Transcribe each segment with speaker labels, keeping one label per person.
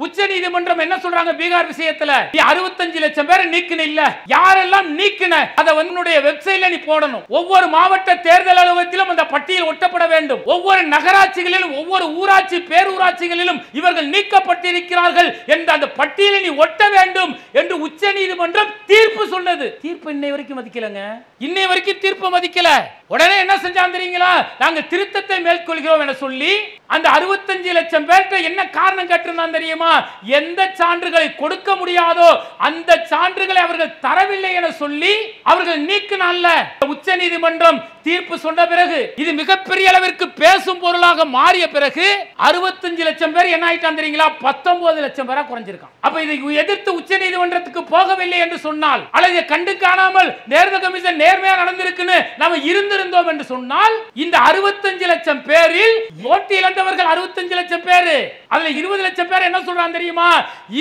Speaker 1: உச்ச நீதிமன்றம் என்ன சொல்றாங்க பீகார் விஷயத்துல? நீ 65 லட்சம் பேரை நீக்கின இல்ல, யாரெல்லாம் நீக்கின அதை உன்னுடைய வெப்சைட்ல நீ போடணும். ஒவ்வொரு மாவட்ட தேர்தல் அலுவலகத்திலும் அந்த பட்டியல் ஒட்டப்பட வேண்டும். ஒவ்வொரு நகராட்சிகளிலும் ஒவ்வொரு ஊராட்சி பேரூராட்சிகளிலும் இவர்கள் நீக்கப்பட்டிருக்கிறார்கள் என்ற அந்த பட்டியலை நீ ஒட்ட வேண்டும் என்று உச்ச நீதிமன்றம் தீர்ப்பு சொன்னது. தீர்ப்பு இன்னை வரைக்கும் மதிக்கலங்க. இன்னை வரைக்கும் தீர்ப்பு மதிக்கல. உடனே என்ன செஞ்சாங்க தெரியுங்களா? நாங்க திருத்தத்தை மேற்கொள்கிறோம் என சொல்லி அந்த 65 லட்சம் பேர்கிட்ட என்ன காரணம் கேட்டிருந்தான் தெரியுமா? எந்த சான்றுகளை கொடுக்க முடியாதோ அந்த சான்றுகளை அவர்கள் தரவில்லை என சொல்லி அவர்கள் நீக்கினால. உச்ச நீதிமன்றம் தீர்ப்பு சொன்ன பிறகு இது மிகப்பெரிய அளவிற்கு பேசும் பொருளாக மாறிய பிறகு 65 லட்சம் பேர் என்ன ஆயிட்டான் தெரியுங்களா? 19 லட்சம் பேரா குறைஞ்சிருக்கான். அப்ப இதை எதிர்த்து உச்ச நீதிமன்றத்துக்கு போகவில்லை என்று சொன்னால், அல்லது கண்டு காணாமல் தேர்தல் கமிஷன் நேர்மையா நடந்திருக்குன்னு நாம இருந்திருந்தோம் என்று சொன்னால், இந்த 65 லட்சம் பேரில் ஓட்டு இழந்தவர்கள் 65 லட்சம் பேர், அதுல 20 லட்சம் பேர் என்ன சொல்றாங்க தெரியுமா?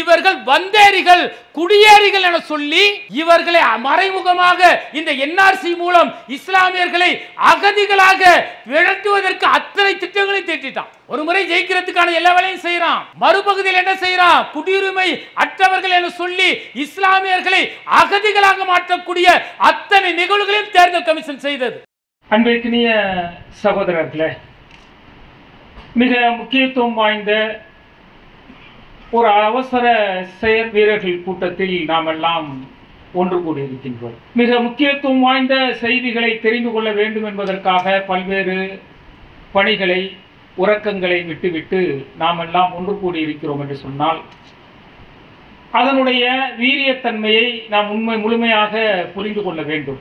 Speaker 1: இவர்கள் வந்தேரிகள், குடியேறிகள் என சொல்லி இவர்களை மறைமுகமாக இந்த என்ஆர்சி மூலம் இஸ்லாமியர்களை அகதிகளாக விரட்டுவதற்கு அத்தனை திட்டங்களை தீட்டிட்டான். ஒரு முறை ஜெயிக்கிறதுக்கான எல்லா வேலையும் செய்யறான், மறுபகுதியில் என்ன செய்யறான்? குடியுரிமை அற்றவர்கள் என சொல்லி இஸ்லாமியர்களை அகதிகளாக மாற்றக்கூடிய அத்தனை நிகழ்வுகளையும் தேர்தல் கமிஷன் செய்தது.
Speaker 2: அன்பிற்கினிய சகோதரர்களே, மிக முக்கியத்துவம் வாய்ந்த ஒரு அவசர செயற் வீரர்கள் கூட்டத்தில் நாம் எல்லாம் ஒன்று கூடியிருக்கின்றோம். மிக முக்கியத்துவம் வாய்ந்த செய்திகளை தெரிந்து கொள்ள வேண்டும் என்பதற்காக பல்வேறு பணிகளை, உறக்கங்களை விட்டுவிட்டு நாம் எல்லாம் ஒன்று கூடியிருக்கிறோம் என்று சொன்னால், அதனுடைய வீரியத்தன்மையை நாம் முழுமையாக புரிந்து கொள்ள வேண்டும்.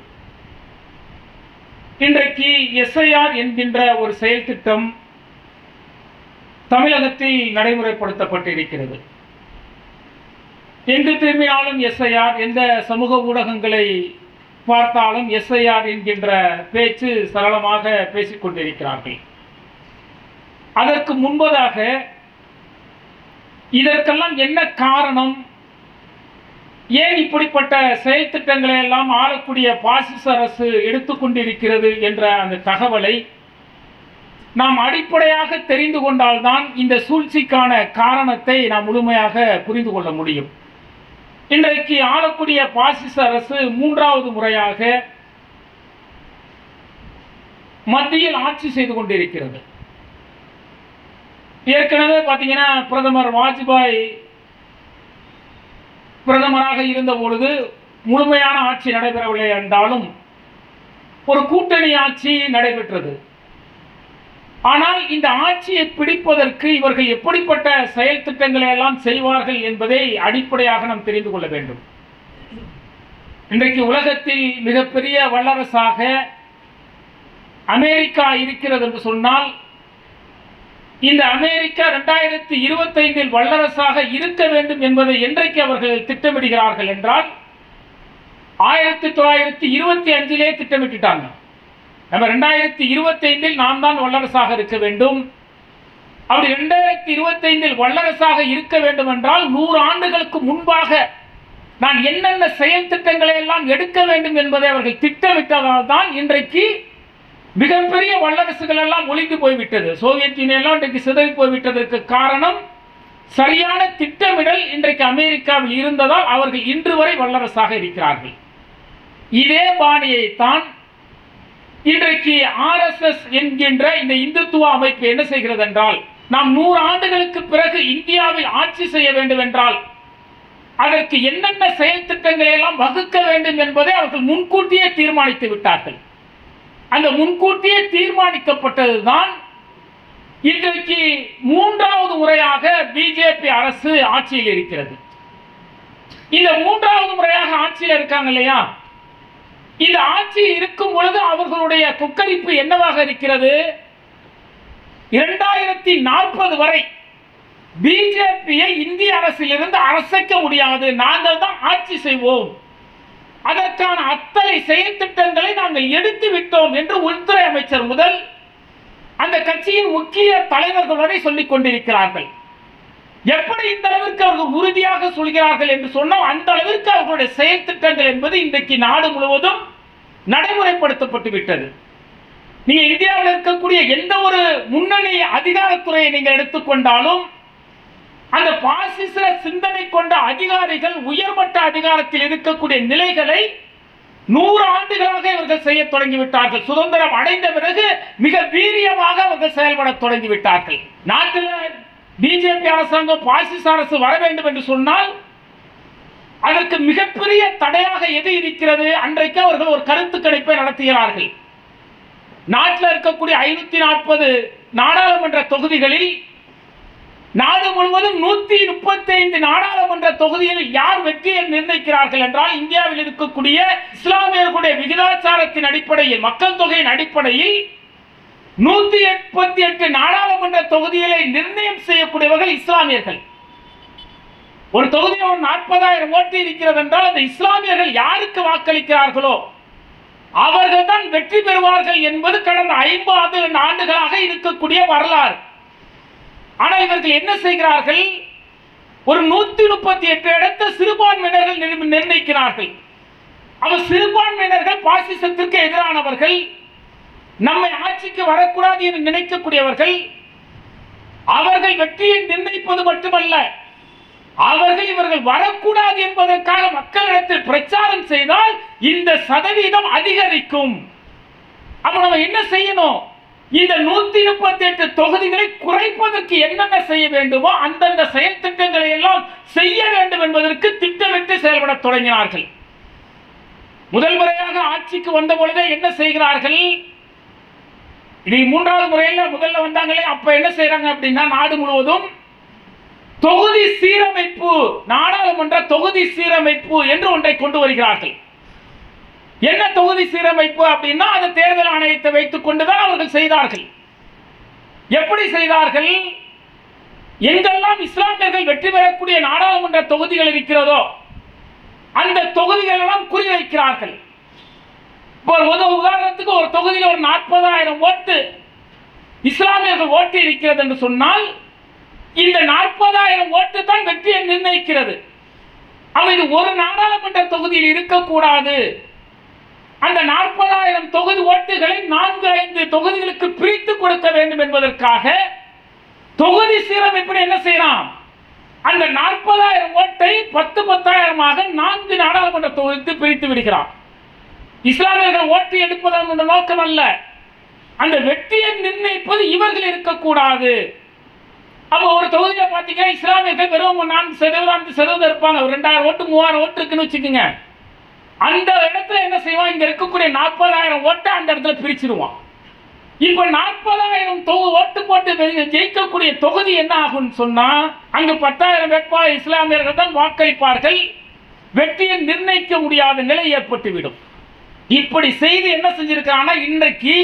Speaker 2: இன்றைக்கு SIR என்கின்ற ஒரு செயல் திட்டம் தமிழகத்தில் நடைமுறைப்படுத்தப்பட்டிருக்கிறது. எங்கு திரும்பினாலும் SIR, எந்த சமூக ஊடகங்களை பார்த்தாலும் SIR என்கின்ற பேச்சு சரளமாக பேசிக்கொண்டிருக்கிறார்கள். அதற்கு முன்பதாக இதற்கெல்லாம் என்ன காரணம், ஏன் இப்படிப்பட்ட செயல் திட்டங்களை எல்லாம் ஆளக்கூடிய பாசிச அரசு எடுத்துக்கொண்டிருக்கிறது என்ற அந்த தகவலை நாம் அடிப்படையாக தெரிந்து கொண்டால்தான் இந்த சூழ்ச்சிக்கான காரணத்தை நாம் முழுமையாக புரிந்து கொள்ள முடியும். இன்றைக்கு ஆளக்கூடிய பாசிச அரசு 3வது முறையாக மத்தியில் ஆட்சி செய்து கொண்டிருக்கிறது. ஏற்கனவே பார்த்தீங்கன்னா பிரதமர் வாஜ்பாய் பிரதமராக இருந்த பொழுது முழுமையான ஆட்சி நடைபெறவில்லை என்றாலும் ஒரு கூட்டணி ஆட்சி நடைபெற்றது. ஆனால் இந்த ஆட்சியை பிடிப்பதற்கு இவர்கள் எப்படிப்பட்ட செயல் திட்டங்களை எல்லாம் செய்வார்கள் என்பதை அடிப்படையாக நாம் தெரிந்து கொள்ள வேண்டும். இன்றைக்கு உலகத்தில் மிகப்பெரிய வல்லரசாக அமெரிக்கா இருக்கிறது என்று சொன்னால், இந்த அமெரிக்கா 2025 வல்லரசாக இருக்க வேண்டும் என்பதை என்றைக்கு அவர்கள் திட்டமிடுகிறார்கள் என்றால் 1925 திட்டமிட்டுட்டாங்க. நம்ம 2025 நாம் தான் வல்லரசாக இருக்க வேண்டும். அப்படி 2025 வல்லரசாக இருக்க வேண்டும் என்றால் 100 ஆண்டுகளுக்கு முன்பாக நான் என்னென்ன செயல் திட்டங்களை எல்லாம் எடுக்க வேண்டும் என்பதை அவர்கள் திட்டமிட்டதால் தான் இன்றைக்கு மிகப்பெரிய வல்லரசுகள் எல்லாம் ஒளிந்து போய்விட்டது. சோவியத் யூனியன் எல்லாம் இன்றைக்கு சிதறி போய்விட்டதற்கு காரணம் சரியான திட்டமிடல் இன்றைக்கு அமெரிக்காவில் இருந்ததால் அவர்கள் இன்று வரை வல்லரசாக இருக்கிறார்கள். இதே பாணியை தான் இன்றைக்கு RSS என்கின்ற இந்த இந்துத்துவ அமைப்பு என்ன செய்கிறது என்றால், நாம் 100 ஆண்டுகளுக்கு பிறகு இந்தியாவில் ஆட்சி செய்ய வேண்டும் என்றால் அதற்கு என்னென்ன செயல் திட்டங்களை எல்லாம் வகுக்க வேண்டும் என்பதை அவர்கள் முன்கூட்டியே தீர்மானித்து விட்டார்கள். அந்த முன்கூட்டியே தீர்மானிக்கப்பட்டதுதான் இன்றைக்கு 3வது முறையாக பிஜேபி அரசு ஆட்சியில் இருக்கிறது. இந்த 3வது முறையாக ஆட்சியில் இருக்காங்க இல்லையா, இந்த ஆட்சியில் இருக்கும் பொழுது அவர்களுடைய கொக்கரிப்பு என்னவாக இருக்கிறது? 2040 வரை பிஜேபியை இந்திய அரசிலிருந்து அசைக்க முடியாது, நாங்கள் தான் ஆட்சி செய்வோம், அதற்கான அத்தனை செயல் திட்டங்களை நாங்கள் எடுத்து விட்டோம் என்று உள்துறை அமைச்சர் முதல் அந்த கட்சியின் முக்கிய தலைவர்கள் வரை சொல்லிக் கொண்டிருக்கிறார்கள். எப்படி இந்த அளவிற்கு அவர்கள் உறுதியாக சொல்கிறார்கள் என்று சொன்னால் அந்த அளவிற்கு அவர்களுடைய செயல் திட்டங்கள் என்பது இன்றைக்கு நாடு முழுவதும் நடைமுறைப்படுத்தப்பட்டு விட்டது. நீங்க இந்தியாவில் இருக்கக்கூடிய எந்த ஒரு முன்னணி அதிகாரத்துறையை நீங்கள் எடுத்துக்கொண்டாலும் அந்த பாசிச சிந்தனை கொண்ட அதிகாரிகள் உயர்மட்ட அதிகாரத்தில் இருக்கக்கூடிய நிலைகளை 100 ஆண்டுகளாக இவர்கள் செய்ய தொடங்கிவிட்டார்கள். சுதந்திரம் அடைந்த பிறகு மிக வீரியமாக அவர்கள் செயல்பட தொடங்கிவிட்டார்கள். நாட்டில் பிஜேபி அரசாங்கம் பாசிச அரசு வர வேண்டும் என்று சொன்னால் அதற்கு மிகப்பெரிய தடையாக எது இருக்கிறது? அன்றைக்கு அவர்கள் ஒரு கருத்து கணிப்பை நடத்துகிறார்கள். நாட்டில் இருக்கக்கூடிய 540 நாடாளுமன்ற தொகுதிகளில் நாடு முழுவதும் 135 நாடாளுமன்ற தொகுதிகளில் யார் வெற்றியை நிர்ணயிக்கிறார்கள் என்றால், இந்தியாவில் இருக்கக்கூடிய இஸ்லாமியர்களுடைய விகிதாச்சாரத்தின் அடிப்படையில், மக்கள் தொகையின் அடிப்படையில் 138 நாடாளுமன்ற தொகுதிகளை நிர்ணயம் செய்யக்கூடியவர்கள் இஸ்லாமியர்கள். ஒரு தொகுதியில் ஒரு 40,000 ஓட்டு இருக்கிறது என்றால் அந்த இஸ்லாமியர்கள் யாருக்கு வாக்களிக்கிறார்களோ அவர்கள் தான் வெற்றி பெறுவார்கள் என்பது கடந்த 50 ஆண்டுகளாக இருக்கக்கூடிய வரலாறு. ஆனால் இவர்கள் என்ன செய்கிறார்கள்? ஒரு 138 இடத்தை சிறுபான்மையினர்கள் நிர்ணயிக்கிறார்கள். அவர் சிறுபான்மையினர்கள் பாசிசத்திற்கு எதிரானவர்கள், நம்மை ஆட்சிக்கு வரக்கூடாது என்று நினைக்கக்கூடியவர்கள். அவர்கள் வெற்றியை நிர்ணயிப்பது மட்டுமல்ல, அவர்கள் இவர்கள் வரக்கூடாது என்பதற்காக மக்களிடத்தில் பிரச்சாரம் செய்தால் இந்த சதவீதம் அதிகரிக்கும். அப்ப நம்ம என்ன செய்யணும்? இந்த 138 தொகுதிகளை குறைப்பதற்கு என்னென்ன செய்ய வேண்டுமோ அந்தந்த செயல் திட்டங்களை எல்லாம் செய்ய வேண்டும் என்பதற்கு திட்டமிட்டு செயல்பட தொடங்கினார்கள். முதல் முறையாக ஆட்சிக்கு வந்த பொழுதே என்ன செய்கிறார்கள்? இது 3வது முறையில் முதல்ல வந்தாங்களே, அப்ப என்ன செய்யறாங்க அப்படின்னா, நாடு முழுவதும் தொகுதி சீரமைப்பு, நாடாளுமன்ற தொகுதி சீரமைப்பு என்று ஒன்றை கொண்டு வருகிறார்கள். என்ன தொகுதி சீரமைப்பு அப்படின்னா, அந்த தேர்தல் ஆணையத்தை வைத்துக் கொண்டுதான் அவர்கள் செய்தார்கள். எப்படி செய்தார்கள்? எங்கெல்லாம் இஸ்லாமியர்கள் வெற்றி பெறக்கூடிய நாடாளுமன்ற தொகுதிகள் இருக்கிறதோ அந்த தொகுதிகள் எல்லாம் குறிவைக்கிறார்கள். உதாரணத்துக்கு ஒரு தொகுதியில் ஒரு 40,000 ஓட்டு இஸ்லாமியர்கள் ஓட்டு இருக்கிறது என்று சொன்னால் இந்த 40,000 ஓட்டு தான் வெற்றியை நிர்ணயிக்கிறது. அவை இது ஒரு நாடாளுமன்ற தொகுதியில் இருக்கக்கூடாது. அந்த 40,000 தொகுதி ஓட்டுகளை 4-5 தொகுதிகளுக்கு பிரித்து கொடுக்க வேண்டும் என்பதற்காக தொகுதி சீரமைப்பு என்ன செய்யலாம்? அந்த 40,000 ஓட்டை 10,000-10,000-ஆக 4 நாடாளுமன்ற தொகுதிக்கு பிரித்து விடுகிறார். இஸ்லாமியர்கள் ஓட்டு எடுப்பதன் நோக்கம் அல்ல, அந்த வெற்றியை நிர்ணயிப்பது இவர்கள் இருக்கக்கூடாது. அப்போ ஒரு தொகுதியில் பார்த்தீங்கன்னா இஸ்லாமியர்கள் வெறும் 4% இருப்பாங்க. ஒரு 2,000 ஓட்டு 3,000 ஓட்டு இருக்குன்னு வச்சுக்கோங்க. அந்த இடத்துல என்ன செய்வான்? இங்க இருக்கக்கூடிய 40,000 ஓட்டை அந்த இடத்துல பிரிச்சிருவான். இப்ப 40,000 ஓட்டு போட்டு ஜெயிக்கக்கூடிய தொகுதி என்ன ஆகும் சொன்னா, அங்கு 10,000 வேட்பாளர் இஸ்லாமியர்கள் தான் வாக்களிப்பார்கள். வெற்றியை நிர்ணயிக்க முடியாத நிலை ஏற்பட்டுவிடும். இப்படி செய்து என்ன செஞ்சிருக்காங்கன்னா, இன்றைக்கு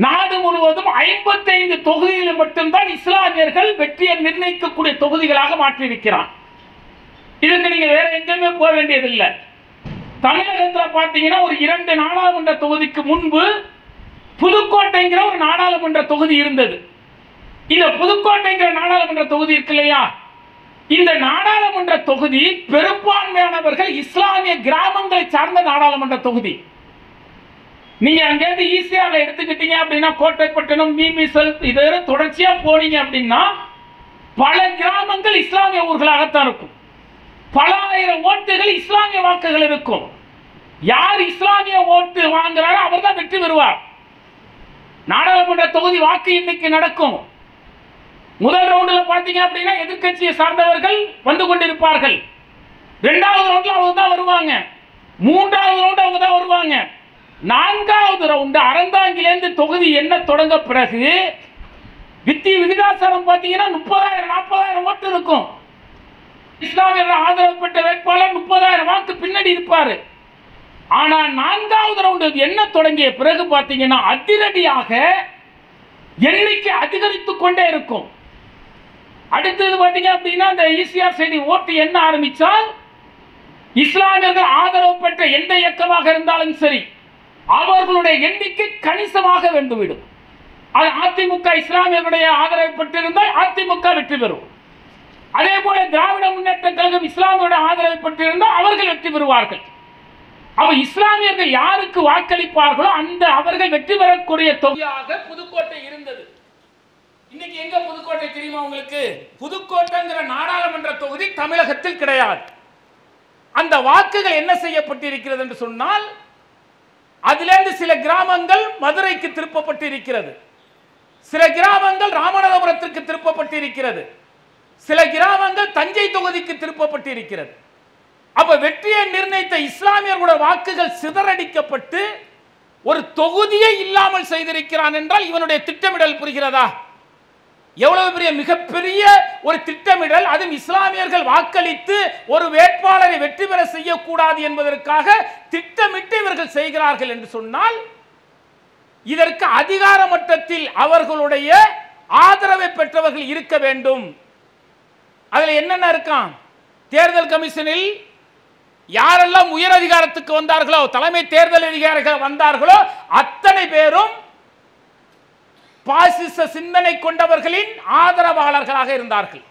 Speaker 2: நாடு முழுவதும் 55 தொகுதிகளில் மட்டும்தான் இஸ்லாமியர்கள் வெற்றியை நிர்ணயிக்கக்கூடிய தொகுதிகளாக மாற்றியிருக்கிறார். இதுக்கு நீங்க வேற எங்கேயுமே போக வேண்டியதில்லை. தமிழகத்தில் பார்த்தீங்கன்னா ஒரு 2 நாடாளுமன்ற தொகுதிக்கு முன்பு புதுக்கோட்டைங்கிற ஒரு நாடாளுமன்ற தொகுதி இருந்தது. இந்த புதுக்கோட்டைங்கிற நாடாளுமன்ற தொகுதி இருக்கு இல்லையா, இந்த நாடாளுமன்ற தொகுதி பெரும்பான்மையானவர்கள் இஸ்லாமிய கிராமங்களை சார்ந்த நாடாளுமன்ற தொகுதி. நீங்க அங்கேருந்து ஈஸியாக எடுத்துக்கிட்டீங்க அப்படின்னா, கோட்டைப்பட்டினம், மீமிசல் இதோட தொடர்ச்சியா போனீங்க அப்படின்னா பல கிராமங்கள் இஸ்லாமிய ஊர்களாகத்தான் இருக்கும். பல ஆயிரம் ஓட்டுகள் இஸ்லாமிய வாக்குகள் இருக்கும். யார் இஸ்லாமிய ஓட்டு வாங்குறாரோ அவர் தான் வெற்றி பெறுவார். நாடாளுமன்ற தொகுதி வாக்கு எண்ணிக்கை நடக்கும். முதல் ரவுண்டில் பார்த்தீங்க அப்படின்னா எதிர்கட்சியை சார்ந்தவர்கள் வந்து கொண்டிருப்பார்கள். 2வது ரவுண்டில் அவங்க தான் வருவாங்க. 3வது ரவுண்டு அவங்க தான் வருவாங்க. 4வது ரவுண்டு அறந்தாங்கிலேருந்து தொகுதி என்ன தொடங்க பிறகு விகிதாசாரம் பார்த்தீங்கன்னா 30,000-40,000 ஓட்டு இருக்கும். இஸ்லாமியர்கள் ஆதரவு பெற்ற வேட்பாளர் 30,000 வாக்கு பின்னாடி இருப்பாரு. ஆனா 4வது ரவுண்டு என்ன தொடங்கிய பிறகு பார்த்தீங்கன்னா அதிரடியாக எண்ணிக்கை அதிகரித்துக் கொண்டே இருக்கும். அடுத்தது பார்த்தீங்க அப்படின்னா அந்த ஈசிஆர் சைடு ஓட்டு என்ன ஆரம்பிச்சால் இஸ்லாமியர்கள் ஆதரவு பெற்ற எந்த இயக்கமாக இருந்தாலும் சரி அவர்களுடைய எண்ணிக்கை கணிசமாக வென்றுவிடும். அது அதிமுக இஸ்லாமியர்களுடைய ஆதரவை பெற்றிருந்தால் அதிமுக வெற்றி பெறும். அதே போல திராவிட முன்னேற்ற கழகம் இஸ்லாமியோட ஆதரவை பெற்றிருந்தால் அவர்கள் வெற்றி பெறுவார்கள். அவ இஸ்லாமியர்கள் யாருக்கு வாக்களிப்பார்களோ அந்த அவர்கள் வெற்றி பெறக்கூடிய தொகுதியாக புதுக்கோட்டை இருந்தது.
Speaker 1: இன்னைக்கு எங்க புதுக்கோட்டை தெரியுமா உங்களுக்கு? புதுக்கோட்டைங்கிற நாடாளுமன்ற தொகுதி தமிழகத்தில் கிடையாது. அந்த வாக்குகள் என்ன செய்யப்பட்டிருக்கிறது என்று சொன்னால், அதிலிருந்து சில கிராமங்கள் மதுரைக்கு திருப்பப்பட்டிருக்கிறது, சில கிராமங்கள் ராமநாதபுரத்திற்கு திருப்பப்பட்டிருக்கிறது, சில கிராமங்கள் தஞ்சை தொகுதிக்கு திருப்பப்பட்டிருக்கிறது. அப்ப வெற்றியை நிர்ணயித்த இஸ்லாமியர்களுடைய வாக்குகள் சிதறடிக்கப்பட்டு ஒரு தொகுதியை இல்லாமல் செய்திருக்கிறான் என்றால் இவனுடைய திட்டமிடல் புரிகிறதா? எவ்வளவு பெரிய மிகப்பெரிய ஒரு திட்டமிடல்! அதுவும் இஸ்லாமியர்கள் வாக்களித்து ஒரு வேட்பாளரை வெற்றி பெற செய்யக்கூடாது என்பதற்காக திட்டமிட்டு இவர்கள் செய்கிறார்கள் என்று சொன்னால், இதற்கு அதிகார மட்டத்தில் அவர்களுடைய ஆதரவை பெற்றவர்கள் இருக்க வேண்டும். அதில் என்னென்ன இருக்கான்? தேர்தல் கமிஷனில் யாரெல்லாம் உயர் அதிகாரத்துக்கு வந்தார்களோ, தலைமை தேர்தல் அதிகாரிகள் வந்தார்களோ, அத்தனை பேரும் பாசிச சிந்தனை கொண்டவர்களின் ஆதரவாளர்களாக இருந்தார்கள்.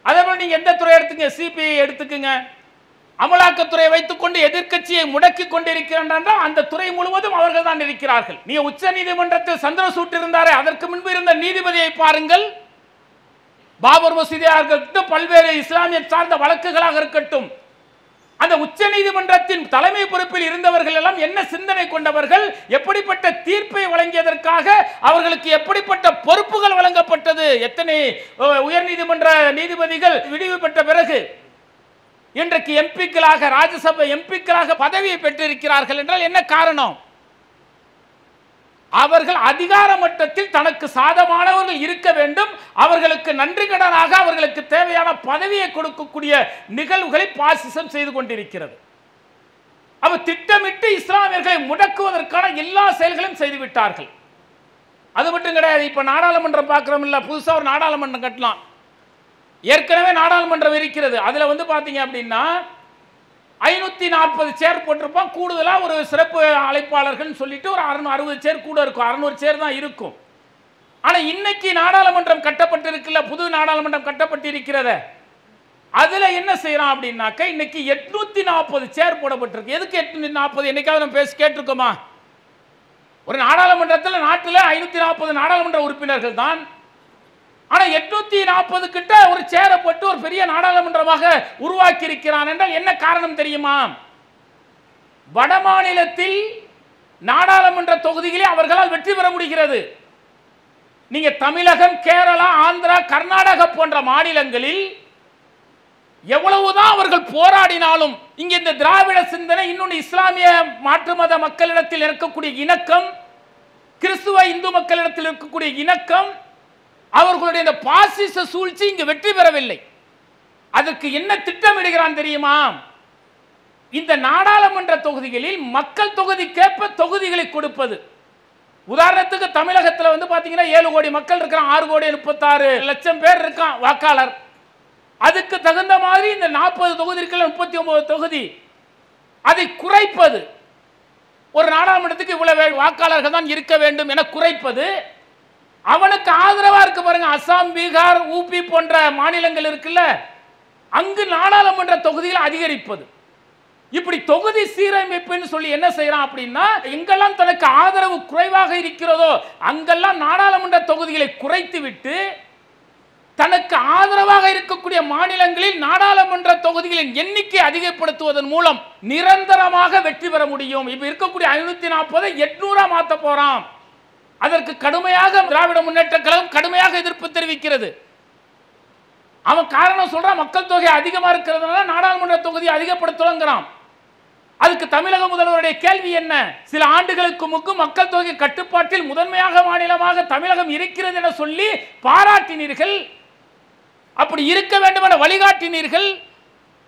Speaker 1: அதேபோல் நீங்க எந்த துறை எடுத்துங்க, சிபிஐ எடுத்துக்குங்க, அமலாக்கத்துறையை வைத்துக் கொண்டு எதிர்க்கட்சியை முடக்கி கொண்டிருக்கிறார், அந்த துறை முழுவதும் அவர்கள் தான் இருக்கிறார்கள். நீ உச்ச நீதிமன்றத்தில் சந்திரசூட் இருந்தாரே, அதற்கு முன்பு இருந்த நீதிபதியை பாருங்கள். பாபர் மசூதியாக இருக்கட்டும், பல்வேறு இஸ்லாமிய சார்ந்த வழக்குகளாக இருக்கட்டும், அந்த உச்ச நீதிமன்றத்தின் தலைமை பொறுப்பில் இருந்தவர்கள் எல்லாம் என்ன சிந்தனை கொண்டவர்கள், எப்படிப்பட்ட தீர்ப்பை வழங்கியதற்காக அவர்களுக்கு எப்படிப்பட்ட பொறுப்புகள் வழங்கப்பட்டது, எத்தனை உயர் நீதிமன்ற நீதிபதிகள் விடுவி பெற்ற பிறகு இன்றைக்கு எம்பிக்களாக, ராஜ்யசபா எம்பிக்களாக பதவியை பெற்றிருக்கிறார்கள் என்றால் என்ன காரணம்? அவர்கள் அதிகார மட்டத்தில் தனக்கு சாதமானவர்கள் இருக்க வேண்டும், அவர்களுக்கு நன்றி கடனாக அவர்களுக்கு தேவையான பதவியை கொடுக்கக்கூடிய நிகழ்வுகளை பாசிசம் செய்து கொண்டிருக்கிறது. அப்ப திட்டமிட்டு இஸ்லாமியர்களை முடக்குவதற்கான எல்லா செயல்களையும் செய்துவிட்டார்கள். அது மட்டும் கிடையாது. இப்ப நாடாளுமன்றம் பார்க்கிறோம் இல்ல, புதுசா ஒரு நாடாளுமன்றம் கட்டலாம். ஏற்கனவே நாடாளுமன்றம் இருக்கிறது. அதுல பாத்தீங்க அப்படின்னா 540 சேர் போட்டிருப்பான். கூடுதலா ஒரு சிறப்பு அழைப்பாளர்கள் சொல்லிட்டு ஒரு 660 சேர் கூட இருக்கும், 600 சேர் தான் இருக்கும். ஆனா இன்னைக்கு நாடாளுமன்றம் கட்டப்பட்டிருக்குல்ல, புது நாடாளுமன்றம் கட்டப்பட்டிருக்கிறத, அதுல என்ன செய்யறான் அப்படின்னாக்க, இன்னைக்கு 840 சேர் போடப்பட்டிருக்கு. எதுக்கு 840? என்னைக்காவது நம்ம பேசி கேட்டிருக்கோமா? ஒரு நாடாளுமன்றத்தில் நாட்டில் 540 நாடாளுமன்ற உறுப்பினர்கள் தான். ஆனா 840 கிட்ட ஒரு சேரை போட்டு ஒரு பெரிய நாடாளுமன்றமாக உருவாக்கி இருக்கிறான் என்றால் என்ன காரணம் தெரியுமா? வட மாநிலத்தில் நாடாளுமன்ற தொகுதிகளே அவர்களால் வெற்றி பெற முடிகிறது. நீங்க தமிழகம், கேரளா, ஆந்திரா, கர்நாடகா போன்ற மாநிலங்களில் எவ்வளவுதான் அவர்கள் போராடினாலும், இங்க இந்த திராவிட சிந்தனை, இன்னொன்று இஸ்லாமிய மாற்று மத மக்களிடத்தில் இருக்கக்கூடிய இணக்கம், கிறிஸ்துவ இந்து மக்களிடத்தில் இருக்கக்கூடிய இணக்கம், அவர்களுடைய இந்த பாசிச சூழ்ச்சி இங்கு வெற்றி பெறவில்லை. அதற்கு என்ன திட்டமிடுகிறான் தெரியுமா? இந்த நாடாளுமன்ற தொகுதிகளில் மக்கள் தொகுதிக்கேற்ப தொகுதிகளை கொடுப்பது. உதாரணத்துக்கு தமிழகத்தில் பாத்தீங்கன்னா 7 கோடி மக்கள் இருக்கிறான், 6 கோடி 36 லட்சம் பேர் இருக்கான் வாக்காளர். அதுக்கு தகுந்த மாதிரி இந்த 40 தொகுதி இருக்கிற 39 தொகுதி, அதை குறைப்பது. ஒரு நாடாளுமன்றத்துக்கு இவ்வளவு வாக்காளர்கள் தான் இருக்க வேண்டும் என குறைப்பது. அவனுக்கு ஆதரவா இருக்கு பாருங்க, அசாம், பீகார், ஊபி போன்ற மாநிலங்கள் இருக்குல்ல, அங்கு நாடாளுமன்ற தொகுதிகளை அதிகரிப்பது. இப்படி தொகுதி சீரமைப்புன்னு சொல்லி என்ன செய்யறான் அப்படின்னா, எங்கெல்லாம் தனக்கு ஆதரவு குறைவாக இருக்கிறதோ அங்கெல்லாம் நாடாளுமன்ற தொகுதிகளை குறைத்து விட்டு, தனக்கு ஆதரவாக இருக்கக்கூடிய மாநிலங்களில் நாடாளுமன்ற தொகுதிகளின் எண்ணிக்கை அதிகப்படுத்துவதன் மூலம் நிரந்தரமாக வெற்றி பெற முடியும். இப்ப இருக்கக்கூடிய 540 800 மாத்த போறான். அதற்கு கடுமையாக திராவிட முன்னேற்ற கழகம் கடுமையாக எதிர்ப்பு தெரிவிக்கிறது. அவன் காரணம் சொல்றான், மக்கள் தொகை அதிகமா இருக்கிறதுனால நாடாளுமன்ற தொகுதியை அதிகப்படுத்தலாங்கிறான். அதுக்கு தமிழக முதல்வருடைய கேள்வி என்ன? சில ஆண்டுகளுக்கு முன்பு மக்கள் தொகை கட்டுப்பாட்டில் முதன்மையாக மாநிலமாக தமிழகம் இருக்கிறது என சொல்லி பாராட்டினீர்கள், அப்படி இருக்க வேண்டும் என வழிகாட்டினீர்கள்.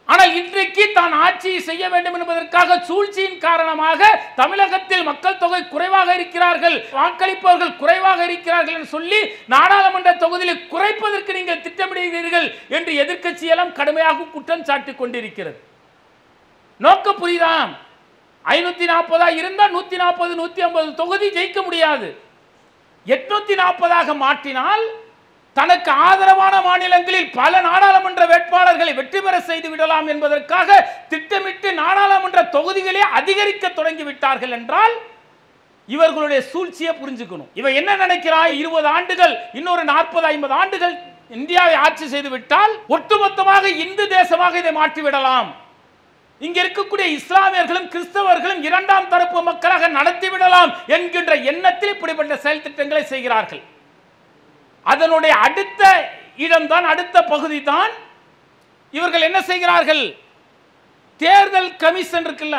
Speaker 1: ஆனால் இன்றைக்கு தான் ஆட்சி செய்ய வேண்டும் என்பதற்காக சூழ்ச்சியின் காரணமாக தமிழகத்தில் மக்கள் தொகை குறைவாக இருக்கிறார்கள், வாக்களிப்பவர்கள் குறைவாக இருக்கிறார்கள் என்று சொல்லி நாடாளுமன்ற தொகுதியை குறைப்பதற்கு நீங்கள் திட்டமிடுகிறீர்கள் என்று எதிர்க்கட்சியெல்லாம் கடுமையாக குற்றம் சாட்டிக் கொண்டிருக்கிறது. நோக்கம் புரியுதா? 540 இருந்தால் 140 150 தொகுதி ஜெயிக்க முடியாது. 840 மாற்றினால் தனக்கு ஆதரவான மாநிலங்களில் பல நாடாளுமன்ற வேட்பாளர்களை வெற்றி பெற செய்து விடலாம் என்பதற்காக திட்டமிட்டு நாடாளுமன்ற தொகுதிகளை அதிகரிக்க தொடங்கி விட்டார்கள் என்றால் இவர்களுடைய சூழ்ச்சியை புரிஞ்சுக்கணும். இவன் என்ன நினைக்கிறான், 20 ஆண்டுகள் இன்னொரு 40-50 ஆண்டுகள் இந்தியாவை ஆட்சி செய்து விட்டால் ஒட்டுமொத்தமாக இந்து தேசமாக இதை மாற்றிவிடலாம், இங்க இருக்கக்கூடிய இஸ்லாமியர்களும் கிறிஸ்தவர்களும் இரண்டாம் தரப்பு மக்களாக நடத்திவிடலாம் என்கின்ற எண்ணத்தில் இப்படிப்பட்ட செயல் திட்டங்களை செய்கிறார்கள். அதனுடைய அடுத்த இடம்தான், அடுத்த பகுதி தான் இவர்கள் என்ன செய்கிறார்கள், தேர்தல் கமிஷன் இருக்குல்ல,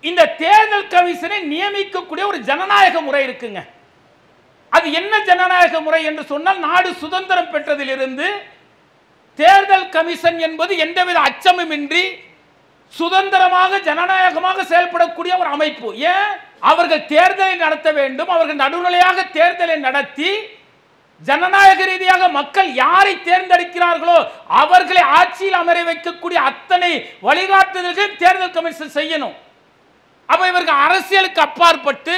Speaker 1: இந்த தேர்தல் கமிஷனை நியமிக்கக்கூடிய ஒரு ஜனநாயக முறை இருக்குங்க. அது என்ன ஜனநாயக முறை என்று சொன்னால், நாடு சுதந்திரம் பெற்றதிலிருந்து தேர்தல் கமிஷன் என்பது எந்தவித அச்சமுமின்றி சுதந்திரமாக ஜனநாயகமாக செயல்படக்கூடிய ஒரு அமைப்பு. ஏன், அவர்கள் தேர்தலை நடத்த வேண்டும், அவர்கள் நடுநிலையாக தேர்தலை நடத்தி ஜனநாயக ரீதியாக மக்கள் யாரை தேர்ந்தெடுக்கிறார்களோ அவர்களை ஆட்சியில் அமர வைக்கக்கூடிய அத்தனை வழிகாட்டுதல்கள் தேர்தல் கமிஷன் செய்யணும். அப்ப இவர்கள் அரசியலுக்கு அப்பாற்பட்டு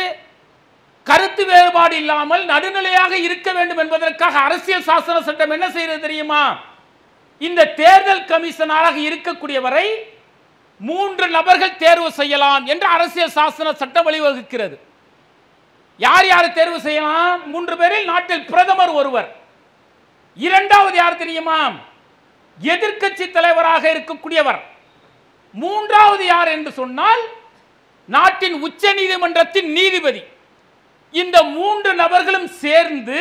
Speaker 1: கருத்து வேறுபாடு இல்லாமல் நடுநிலையாக இருக்க வேண்டும் என்பதற்காக அரசியல் சாசன சட்டம் என்ன செய்யறது தெரியுமா, இந்த தேர்தல் கமிஷனராக இருக்கக்கூடியவரை 3 நபர்கள் தேர்வு செய்யலாம் என்று அரசியல் சாசன சட்டம் வழிவகுக்கிறது. யார் யார் தேர்வு செய்யலாம், 3 பேரில் நாட்டில் பிரதமர் ஒருவர், இரண்டாவது யார் தெரியுமா, எதிர்க்கட்சி தலைவராக இருக்கக்கூடியவர், மூன்றாவது யார் என்று சொன்னால் நாட்டின் உச்ச நீதிமன்றத்தின் நீதிபதி. இந்த 3 நபர்களும் சேர்ந்து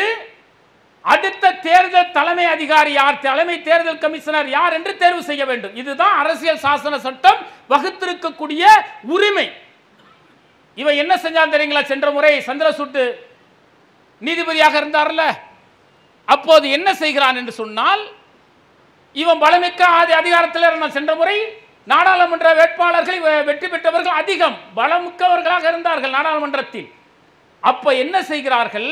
Speaker 1: அடுத்த தேர்தல் தலைமை அதிகாரி யார், தலைமை தேர்தல் கமிஷனர் யார் என்று தேர்வு செய்ய வேண்டும். இதுதான் அரசியல் சாசன சட்டம் வகுத்திருக்கக்கூடிய உரிமை. இவன் என்ன செஞ்சான் தெரியுங்களா, சென்ற முறை சந்திரசூட் நீதிபதியாக இருந்தார்ல, அப்போது என்ன செய்கிறான் என்று சொன்னால், இவன் பலமிக்க அதிகாரத்தில் இருந்தான். சென்ற முறை நாடாளுமன்ற வேட்பாளர்கள் வெற்றி பெற்றவர்கள் அதிகம் பலமிக்கவர்களாக இருந்தார்கள் நாடாளுமன்றத்தில். அப்ப என்ன செய்கிறார்கள்,